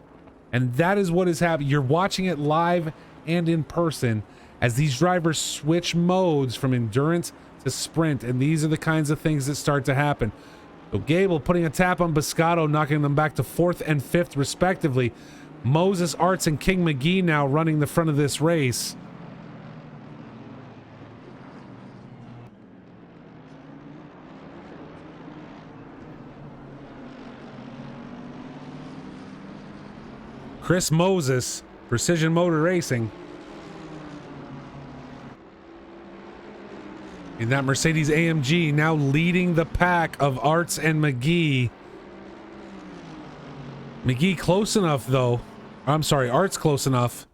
And that is what is happening. You're watching it live and in person as these drivers switch modes from endurance to sprint. And these are the kinds of things that start to happen. So Gable putting a tap on Boscato, knocking them back to 4th and 5th respectively. Moses, Arts, and King McGee now running the front of this race. Chris Moses, Precision Motor Racing. In that Mercedes AMG, now leading the pack of Arts and McGee. McGee close enough, though. I'm sorry, Arts close enough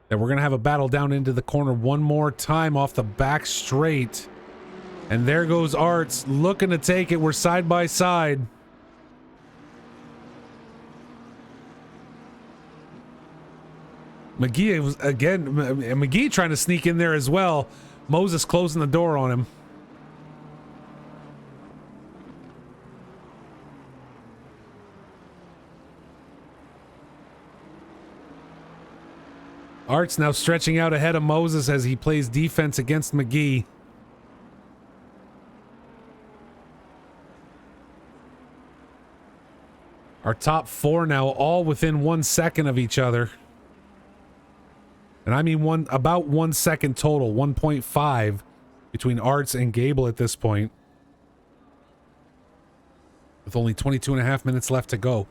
that we're going to have a battle down into the corner one more time off the back straight. And there goes Arts looking to take it. We're side by side. McGee was again, McGee trying to sneak in there as well. Moses closing the door on him. Art's now stretching out ahead of Moses as he plays defense against McGee. Our top 4 now all within 1 second of each other. And I mean about 1 second total, 1.5 between Arts and Gable at this point. With only 22.5 minutes left to go.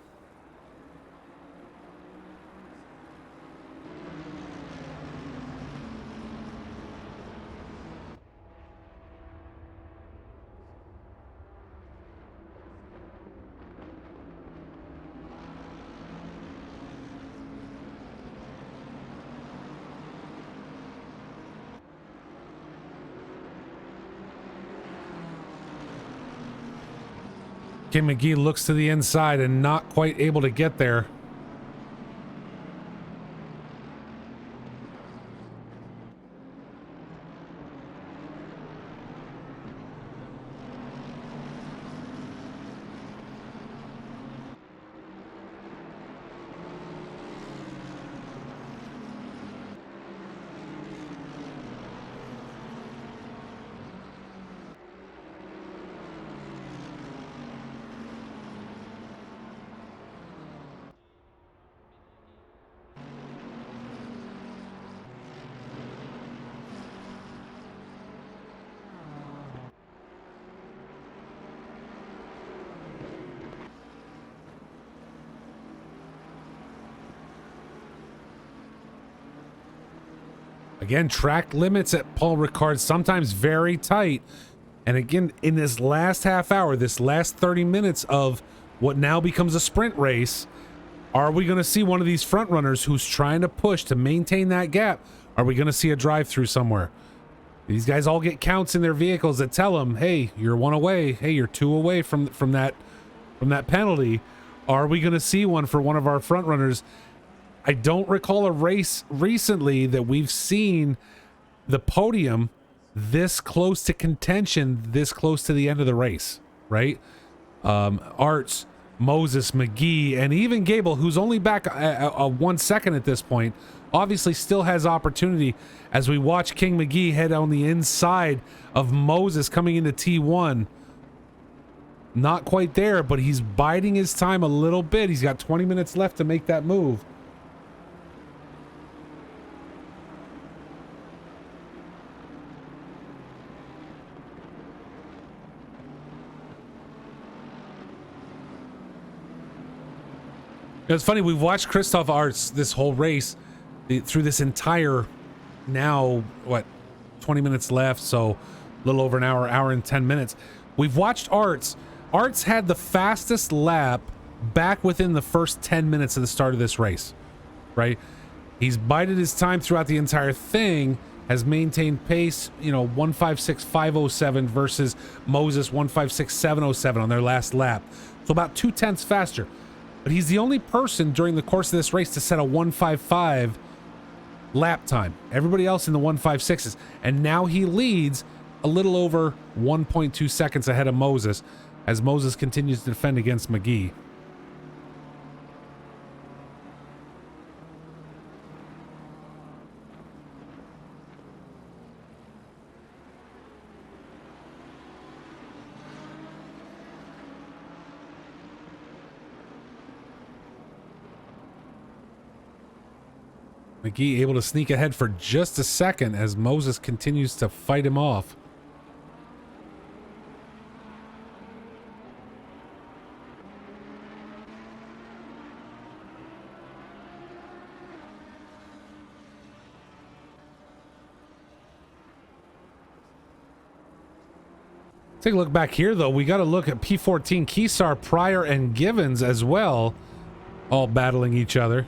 Kim McGee looks to the inside and not quite able to get there. Again, track limits at Paul Ricard sometimes very tight. And again, in this last half hour, this last 30 minutes of what now becomes a sprint race, are we going to see one of these front runners who's trying to push to maintain that gap? Are we going to see a drive-through somewhere? These guys all get counts in their vehicles that tell them, hey, you're 1 away. Hey, you're 2 away from that penalty. Are we going to see one for one of our front runners? I don't recall a race recently that we've seen the podium this close to contention, this close to the end of the race, right? Arts Moses, McGee, and even Gable, who's only back 1 second at this point, obviously still has opportunity as we watch King McGee head on the inside of Moses coming into T1. Not quite there, but he's biding his time a little bit. He's got 20 minutes left to make that move. It's funny, we've watched Christoph Arts this whole race through this entire now, what, 20 minutes left, so a little over an hour and 10 minutes. We've watched Arts. Arts had the fastest lap back within the first 10 minutes of the start of this race, right? He's bided his time throughout the entire thing, has maintained pace, you know, 156.507 versus Moses 156.707 on their last lap. So about 0.2 faster. But he's the only person during the course of this race to set a 155 lap time. Everybody else in the 156s. And now he leads a little over 1.2 seconds ahead of Moses as Moses continues to defend against McGee. McGee able to sneak ahead for just a second as Moses continues to fight him off. Take a look back here, though. We got to look at P14, Kesar, Pryor, and Givens as well, all battling each other.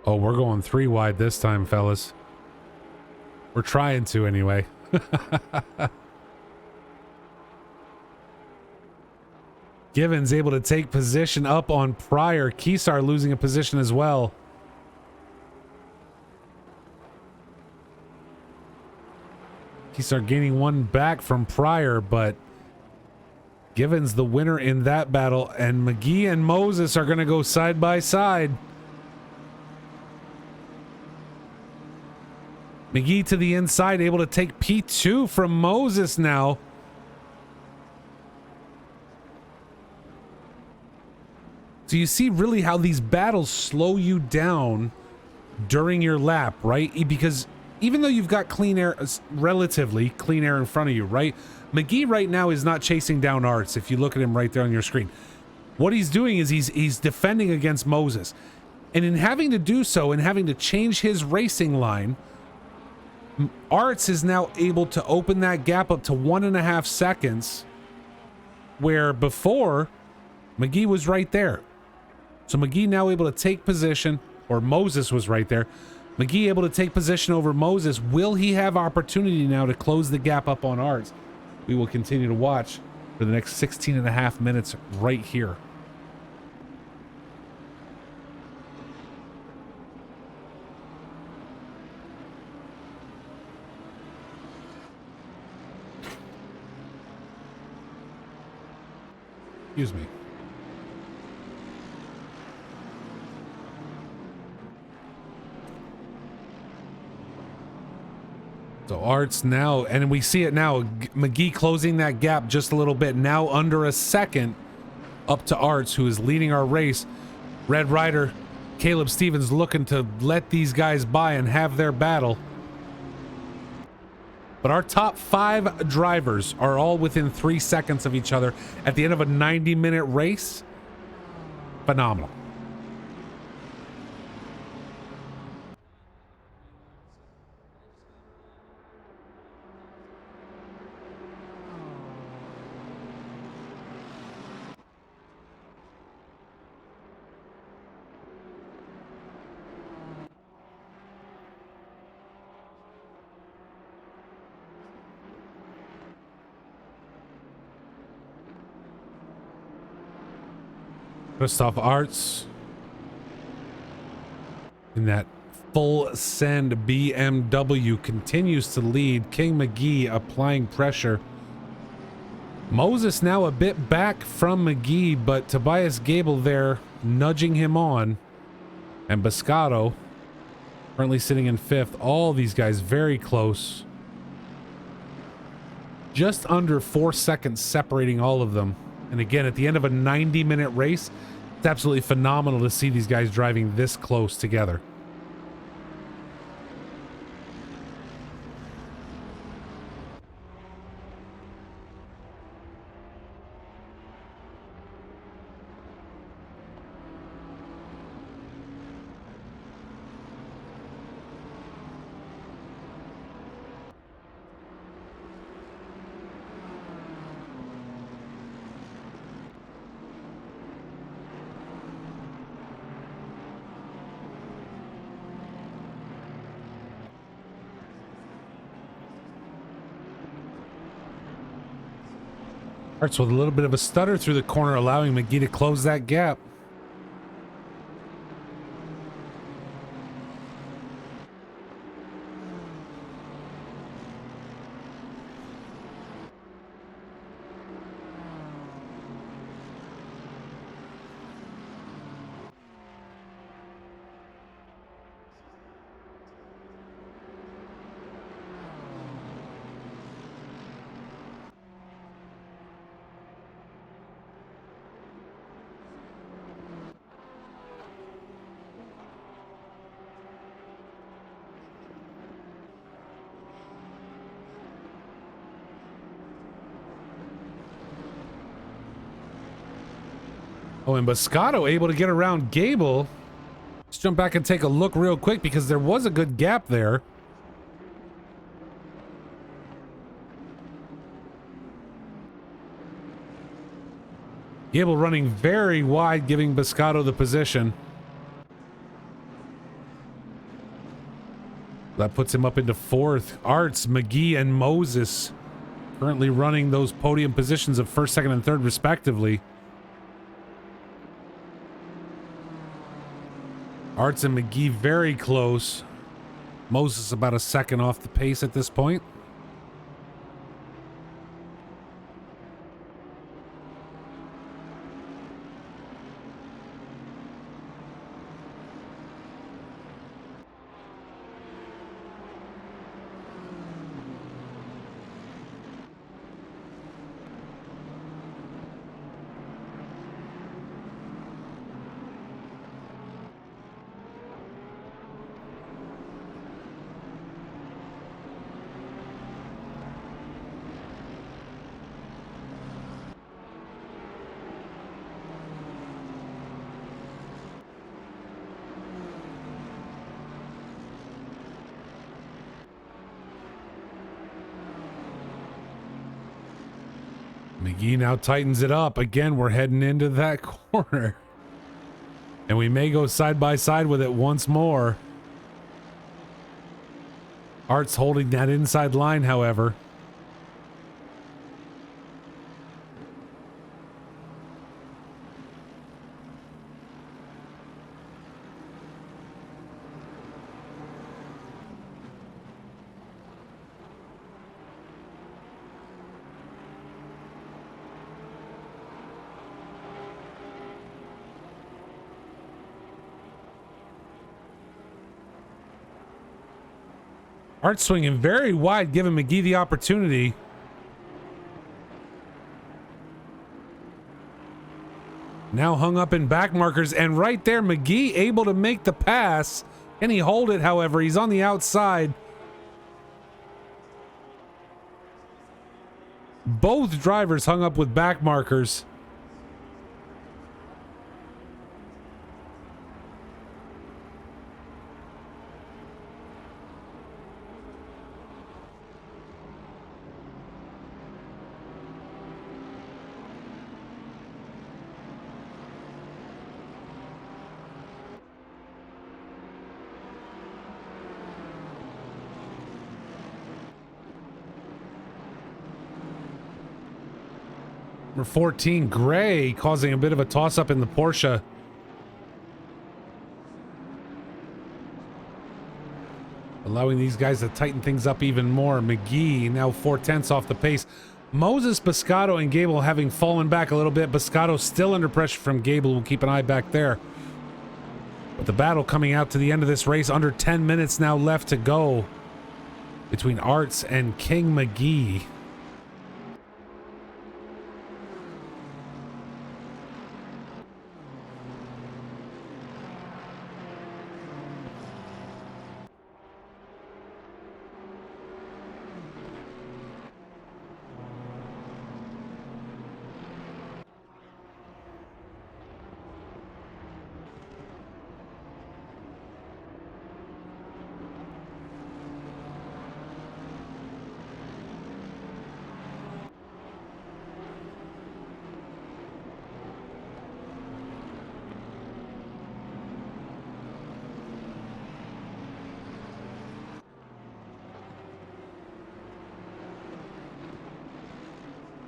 Oh, we're going 3 wide this time, fellas. We're trying to anyway. Givens able to take position up on Pryor. Kesar losing a position as well. Kesar gaining 1 back from Pryor, but Givens the winner in that battle. And McGee and Moses are going to go side by side. McGee to the inside, able to take P2 from Moses now. So you see really how these battles slow you down during your lap, right? Because even though you've got clean air, relatively clean air in front of you, right? McGee right now is not chasing down Arts. If you look at him right there on your screen, what he's doing is he's defending against Moses. And in having to do so and having to change his racing line, Arts is now able to open that gap up to 1.5 seconds, where before McGee was right there. So McGee now able to take position, or Moses was right there. McGee able to take position over Moses. Will he have opportunity now to close the gap up on Arts? We will continue to watch for the next 16.5 minutes right here. Excuse me. So Arts now, and we see it now, McGee closing that gap just a little bit, now under a second up to Arts, who is leading our race. Red Rider, Caleb Stevens looking to let these guys by and have their battle. But our top 5 drivers are all within 3 seconds of each other at the end of a 90-minute race. Phenomenal. Christoph Arts in that full send BMW continues to lead. King McGee applying pressure. Moses now a bit back from McGee, but Tobias Gable there nudging him on. And Biscotto currently sitting in 5th. All these guys very close. Just under 4 seconds separating all of them. And again, at the end of a 90-minute race, it's absolutely phenomenal to see these guys driving this close together. Starts with a little bit of a stutter through the corner, allowing McGee to close that gap. Oh, and Biscotto able to get around Gable. Let's jump back and take a look real quick because there was a good gap there. Gable running very wide, giving Biscotto the position. That puts him up into 4th. Arts, McGee, and Moses currently running those podium positions of 1st, 2nd, and 3rd respectively. Arts and McGee very close. Moses about a second off the pace at this point. McGee now tightens it up. Again, we're heading into that corner. And we may go side by side with it once more. Art's holding that inside line, however. Art swinging very wide, giving McGee the opportunity. Now hung up in back markers, and right there, McGee able to make the pass. Can he hold it, however? He's on the outside. Both drivers hung up with back markers. Number 14, Gray, causing a bit of a toss-up in the Porsche. Allowing these guys to tighten things up even more. McGee now 4/10 off the pace. Moses, Biscotto, and Gable having fallen back a little bit. Biscotto still under pressure from Gable. We'll keep an eye back there. But the battle coming out to the end of this race. Under 10 minutes now left to go between Arts and King McGee.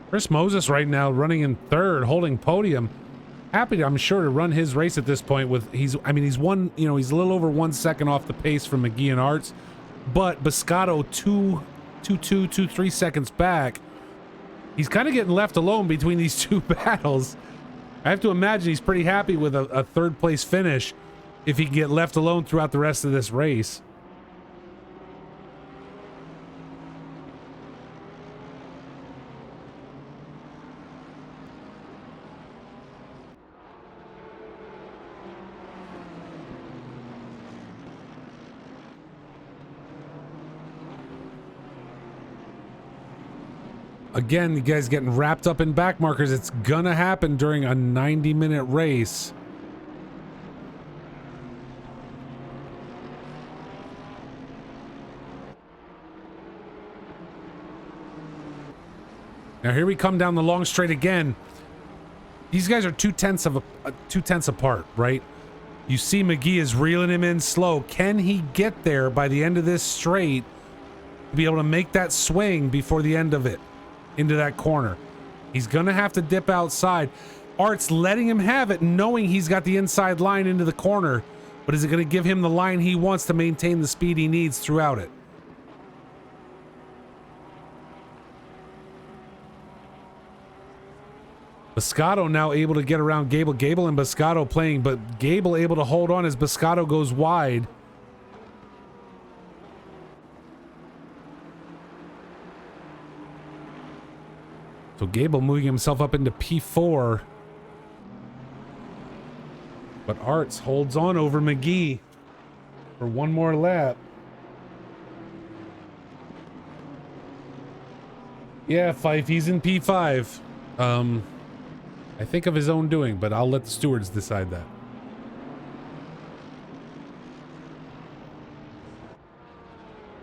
Chris Moses right now running in third, holding podium. Happy, I'm sure, to run his race at this point with he's a little over 1 second off the pace from McGee and Arts, but Biscotto 2.3 seconds back. He's kind of getting left alone between these two battles. I have to imagine he's pretty happy with a third place finish if he can get left alone throughout the rest of this race. Again, you guys getting wrapped up in back markers. It's gonna happen during a 90-minute race. Now here we come down the long straight again. These guys are 2/10 apart, right? You see McGee is reeling him in slow. Can he get there by the end of this straight to be able to make that swing before the end of it into that corner? He's gonna have to dip outside. Art's letting him have it, knowing he's got the inside line into the corner, but is it gonna give him the line he wants to maintain the speed he needs throughout it? Biscotto now able to get around Gable. Gable and Biscotto playing, but Gable able to hold on as Biscotto goes wide. So Gable moving himself up into P4. But Arts holds on over McGee for one more lap. Yeah, Fife, he's in P5. I think of his own doing, but I'll let the stewards decide that.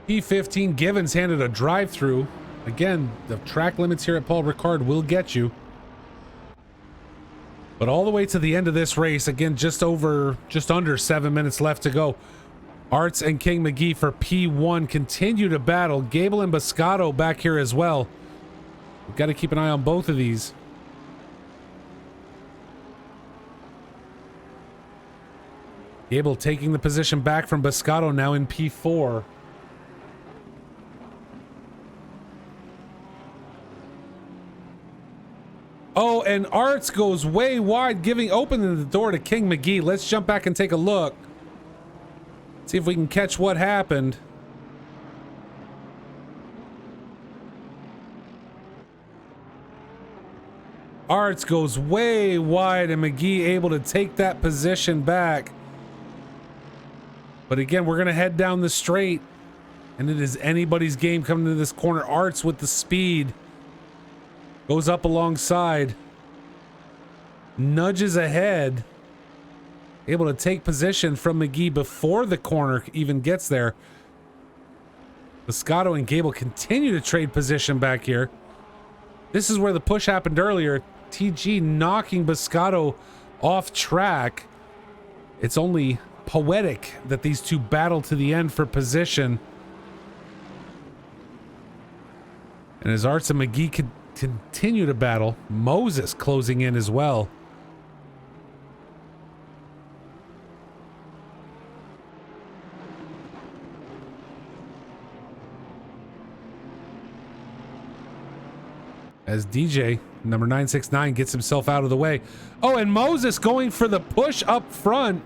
P15, Givens handed a drive-through. Again, the track limits here at Paul Ricard will get you. But all the way to the end of this race, again, just under 7 minutes left to go. Arts and King McGee for P1 continue to battle. Gable and Biscotto back here as well. We've got to keep an eye on both of these. Gable taking the position back from Biscotto now in P4. Oh, and Arts goes way wide, opening the door to King McGee. Let's jump back and take a look. See if we can catch what happened. Arts goes way wide and McGee able to take that position back. But again, we're going to head down the straight, and it is anybody's game coming to this corner. Arts with the speed. Goes up alongside. Nudges ahead. Able to take position from McGee before the corner even gets there. Biscotto and Gable continue to trade position back here. This is where the push happened earlier. TG knocking Biscotto off track. It's only poetic that these two battle to the end for position. And as Arts and McGee continue to battle. Moses closing in as well. As DJ, number 969, gets himself out of the way. Oh, and Moses going for the push up front.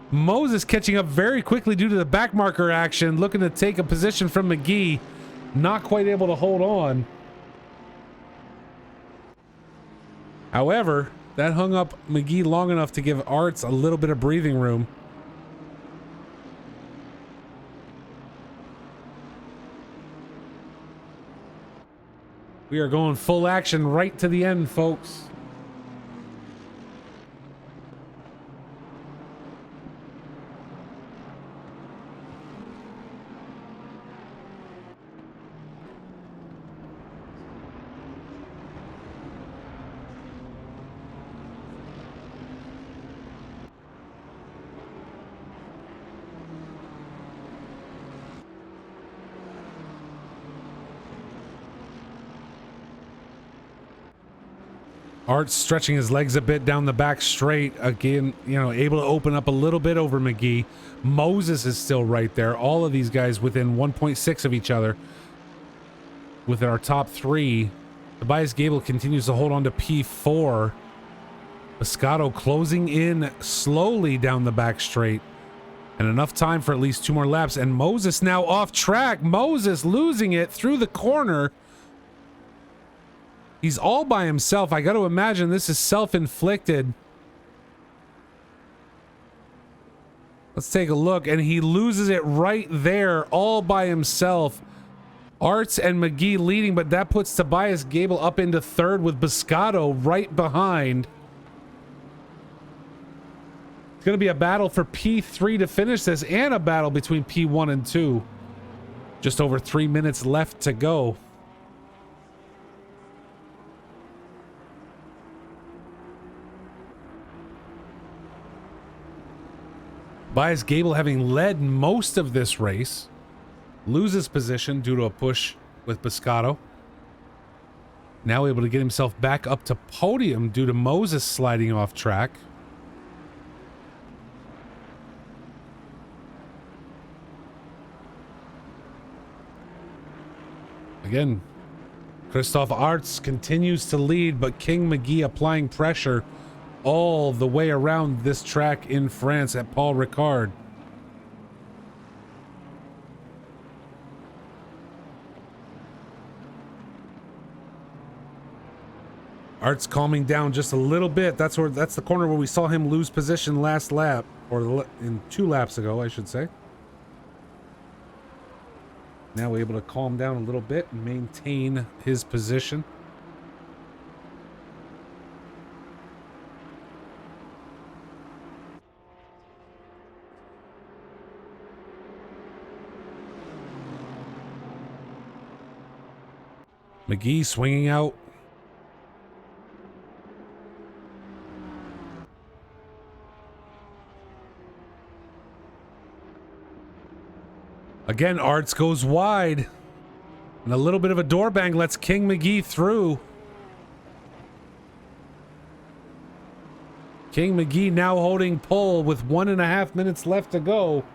Moses catching up very quickly due to the back marker action, looking to take a position from McGee. Not quite able to hold on. However, that hung up McGee long enough to give Arts a little bit of breathing room. We are going full action right to the end, folks. Art's stretching his legs a bit down the back straight. Again, you know, able to open up a little bit over McGee. Moses is still right there. All of these guys within 1.6 of each other. With our top three. Tobias Gable continues to hold on to P4. Biscotto closing in slowly down the back straight. And enough time for at least 2 more laps. And Moses now off track. Moses losing it through the corner. He's all by himself. I got to imagine this is self-inflicted. Let's take a look. And he loses it right there all by himself. Arts and McGee leading, but that puts Tobias Gable up into third with Biscotto right behind. It's going to be a battle for P3 to finish this, and a battle between P1 and 2. Just over 3 minutes left to go. Tobias Gable, having led most of this race, loses position due to a push with Biscotto. Now able to get himself back up to podium due to Moses sliding off track. Again, Christophe Arts continues to lead, but King McGee applying pressure all the way around this track in France at Paul Ricard. Art's calming down just a little bit. That's the corner where we saw him lose position last lap, or in 2 laps ago, I should say. Now able to calm down a little bit and maintain his position. McGee swinging out. Again, Arts goes wide. And a little bit of a door bang lets King McGee through. King McGee now holding pole with 1.5 minutes left to go.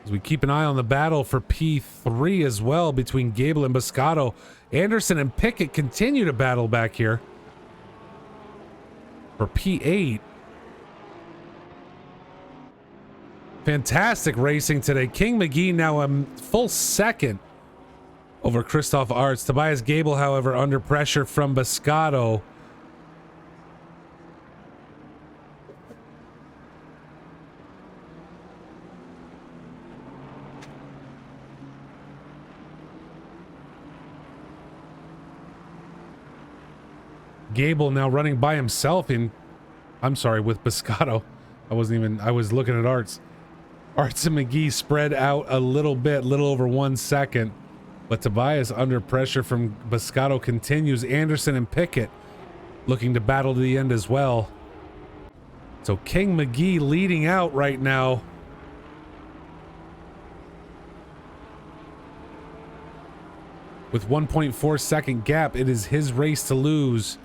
As we keep an eye on the battle for P3 as well between Gable and Biscotto. Anderson and Pickett continue to battle back here for P8. Fantastic racing today. King McGee now a full second over Christophe Arts. Tobias Gable, however, under pressure from Biscotto. Gable now running by himself with Biscotto. I was looking at Arts. Arts and McGee spread out a little bit, little over 1 second. But Tobias under pressure from Biscotto continues. Anderson and Pickett looking to battle to the end as well. So King McGee leading out right now. With 1.4 second gap, it is his race to lose.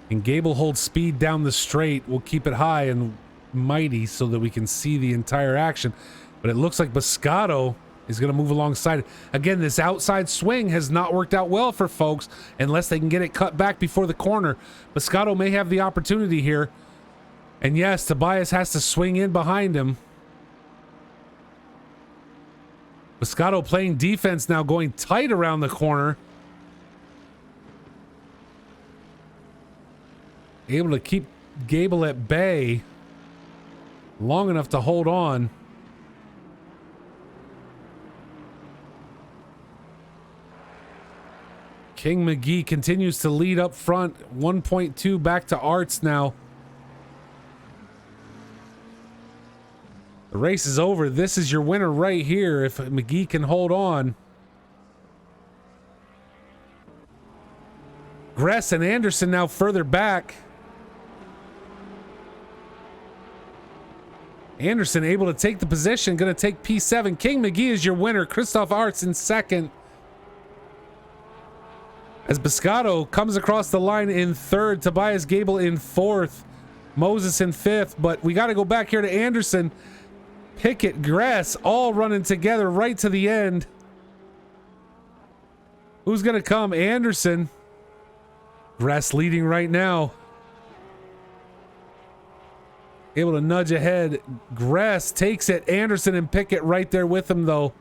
And Gable holds speed down the straight. We'll keep it high and mighty so that we can see the entire action. But it looks like Biscotto is going to move alongside. Again, this outside swing has not worked out well for folks unless they can get it cut back before the corner. Biscotto may have the opportunity here. And yes, Tobias has to swing in behind him. Biscotto playing defense now, going tight around the corner. Able to keep Gable at bay long enough to hold on. King McGee continues to lead up front. 1.2 back to Arts now. The race is over. This is your winner right here if McGee can hold on. Gress and Anderson now further back. Anderson able to take the position, going to take P7. King McGee is your winner. Christoph Arts in second. As Biscotto comes across the line in third. Tobias Gable in fourth. Moses in fifth. But we got to go back here to Anderson. Pickett, Gress, all running together right to the end. Who's going to come? Anderson. Gress leading right now. Able to nudge ahead. Gress takes it. Anderson and Pickett right there with him, though.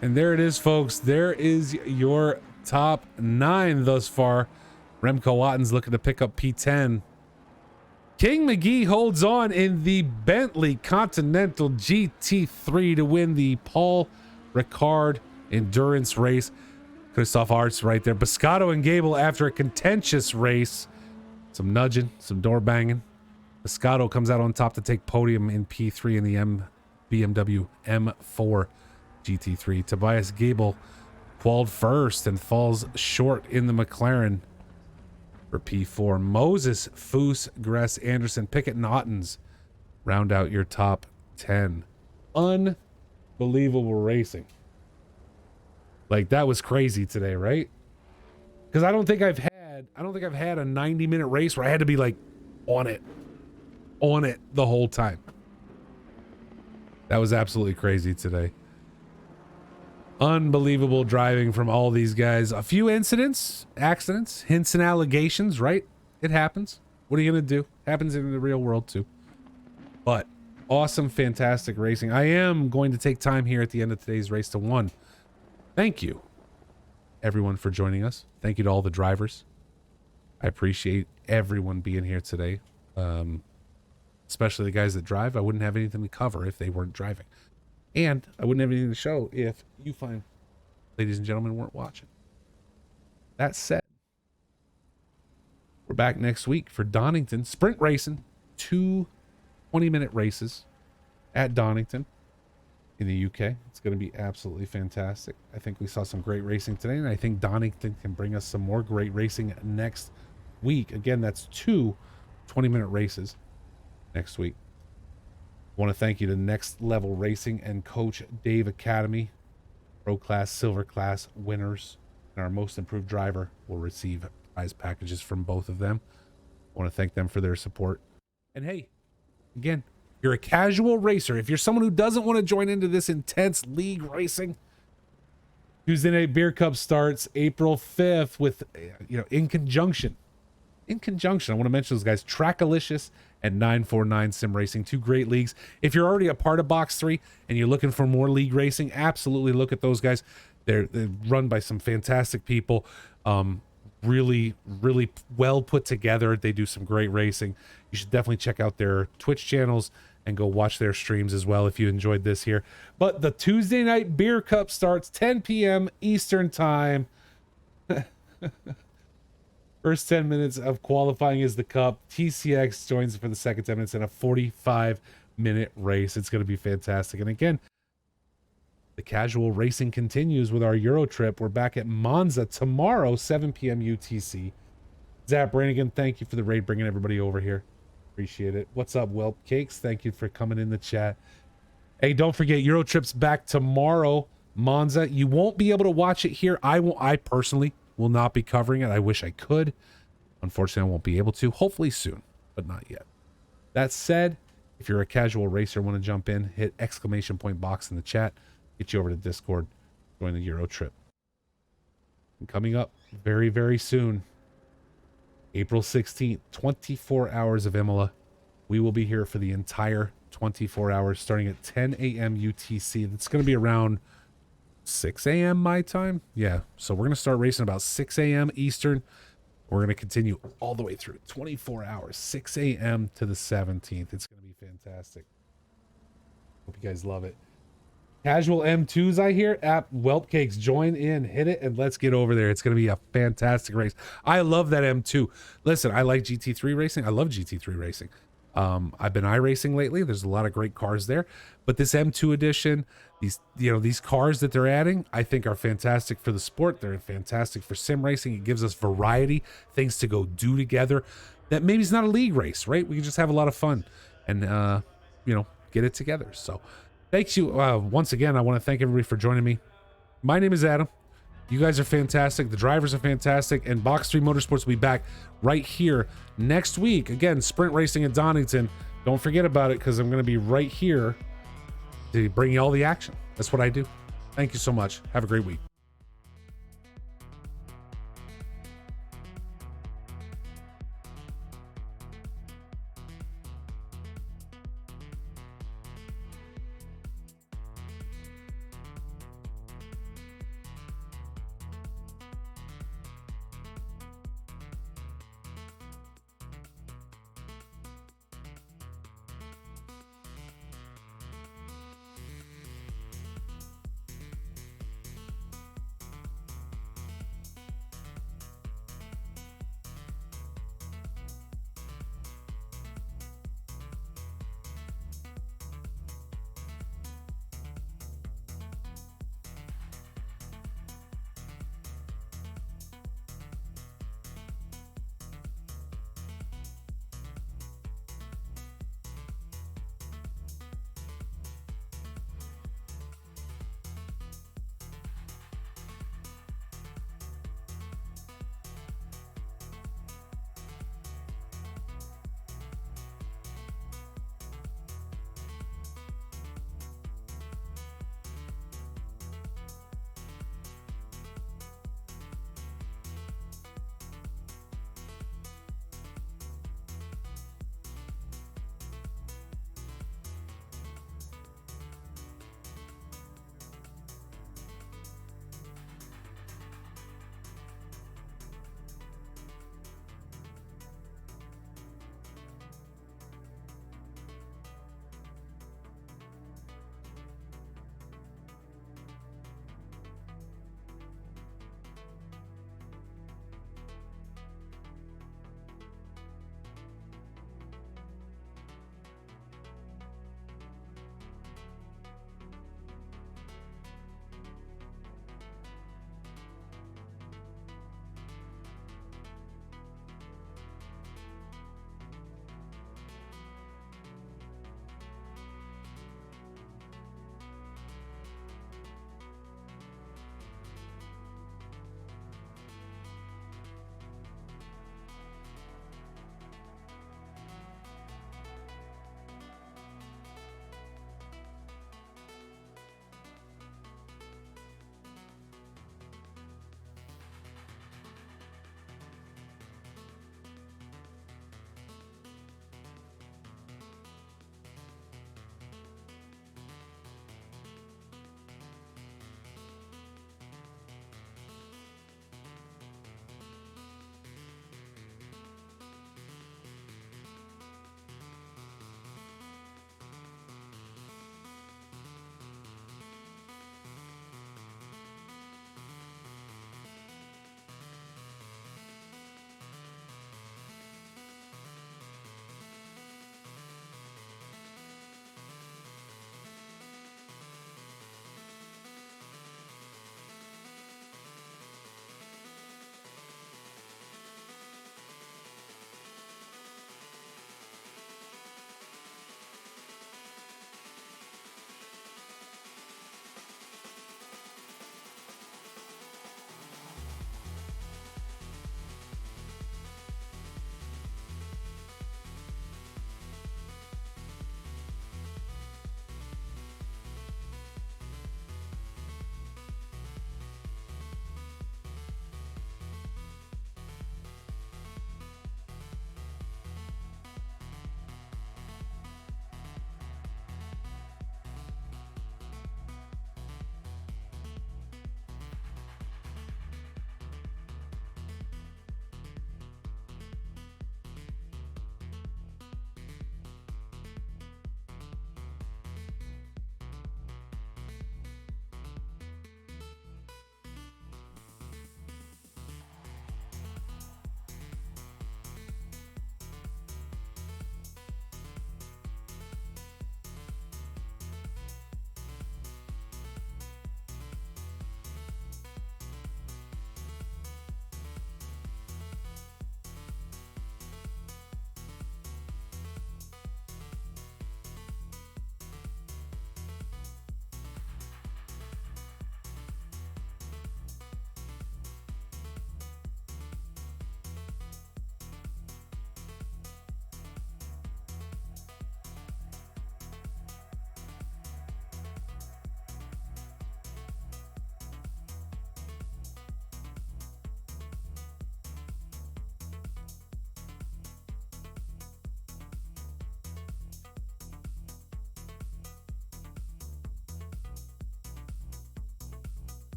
And there it is, folks. There is your top 9 thus far. Remco Otten's looking to pick up P10. King McGee holds on in the Bentley Continental GT3 to win the Paul Ricard endurance race. Christoph Arts right there. Biscotto and Gable after a contentious race. Some nudging, some door banging. Biscotto comes out on top to take podium in P3 in the BMW M4 GT3. Tobias Gable qualified first and falls short in the McLaren for P4. Moses, Foose, Gress, Anderson, Pickett, and Ottens round out your top 10. Unbelievable racing. Like, that was crazy today, right? Because I don't think I've had a 90-minute race where I had to be like on it the whole time. That was absolutely crazy today. Unbelievable driving from all these guys. A few incidents, accidents, hints and allegations, right? It happens. What are you going to do? Happens in the real world too. But awesome, fantastic racing. I am going to take time here at the end of today's race to thank you, everyone, for joining us. Thank you to all the drivers. I appreciate everyone being here today. Especially the guys that drive. I wouldn't have anything to cover if they weren't driving. And I wouldn't have anything to show if you fine ladies and gentlemen weren't watching. That said, we're back next week for Donington sprint racing. 2 20-minute races at Donington in the UK. It's going to be absolutely fantastic. I think we saw some great racing today, and I think Donington can bring us some more great racing next week. Again, that's 2 20-minute races next week. I want to thank you to Next Level Racing and Coach Dave Academy. Pro Class, Silver Class winners and our most improved driver will receive prize packages from both of them. I want to thank them for their support. And hey, again, you're a casual racer. If you're someone who doesn't want to join into this intense league racing, Tuesday Night Beer Cup starts April 5th with, in conjunction, I want to mention those guys, Trackalicious and 949 Sim Racing, 2 great leagues. If you're already a part of Box 3 and you're looking for more league racing, absolutely look at those guys. They're run by some fantastic people. Really, really well put together. They do some great racing. You should definitely check out their Twitch channels and go watch their streams as well if you enjoyed this here. But the Tuesday Night Beer Cup starts 10 p.m. Eastern Time. First 10 minutes of qualifying is the Cup. TCX joins for the second 10 minutes in a 45-minute race. It's going to be fantastic. And again, The casual racing continues with our Euro trip. We're back at Monza tomorrow, 7 p.m. UTC. Zap Brannigan, thank you for the raid, bringing everybody over here. Appreciate it. What's up, Whelp Cakes? Thank you for coming in the chat. Hey, don't forget, Euro trip's back tomorrow, Monza. You won't be able to watch it here. I personally will not be covering it. I wish I could. Unfortunately, I won't be able to. Hopefully soon, but not yet. That said, if you're a casual racer, want to jump in, hit exclamation point box in the chat. Get you over to Discord, join the Euro trip. And coming up very, very soon, April 16th, 24 hours of Imola. We will be here for the entire 24 hours, starting at 10 a.m. UTC. It's going to be around 6 a.m. my time. Yeah, so we're going to start racing about 6 a.m. Eastern. We're going to continue all the way through 24 hours, 6 a.m. to the 17th. It's going to be fantastic. Hope you guys love it. Casual M2s, I hear. App Whelp Cakes, join in, hit it, and let's get over there. It's going to be a fantastic race. I love that M2. Listen, I like GT3 racing. I love GT3 racing. I've been iRacing lately. There's a lot of great cars there, but this M2 edition, these cars that they're adding, I think are fantastic for the sport. They're fantastic for sim racing. It gives us variety, things to go do together. That maybe it's not a league race, right? We can just have a lot of fun and get it together. So. Thanks you. Once again, I want to thank everybody for joining me. My name is Adam. You guys are fantastic. The drivers are fantastic. And Box3 Motorsports will be back right here next week. Again, sprint racing at Donington. Don't forget about it because I'm going to be right here to bring you all the action. That's what I do. Thank you so much. Have a great week.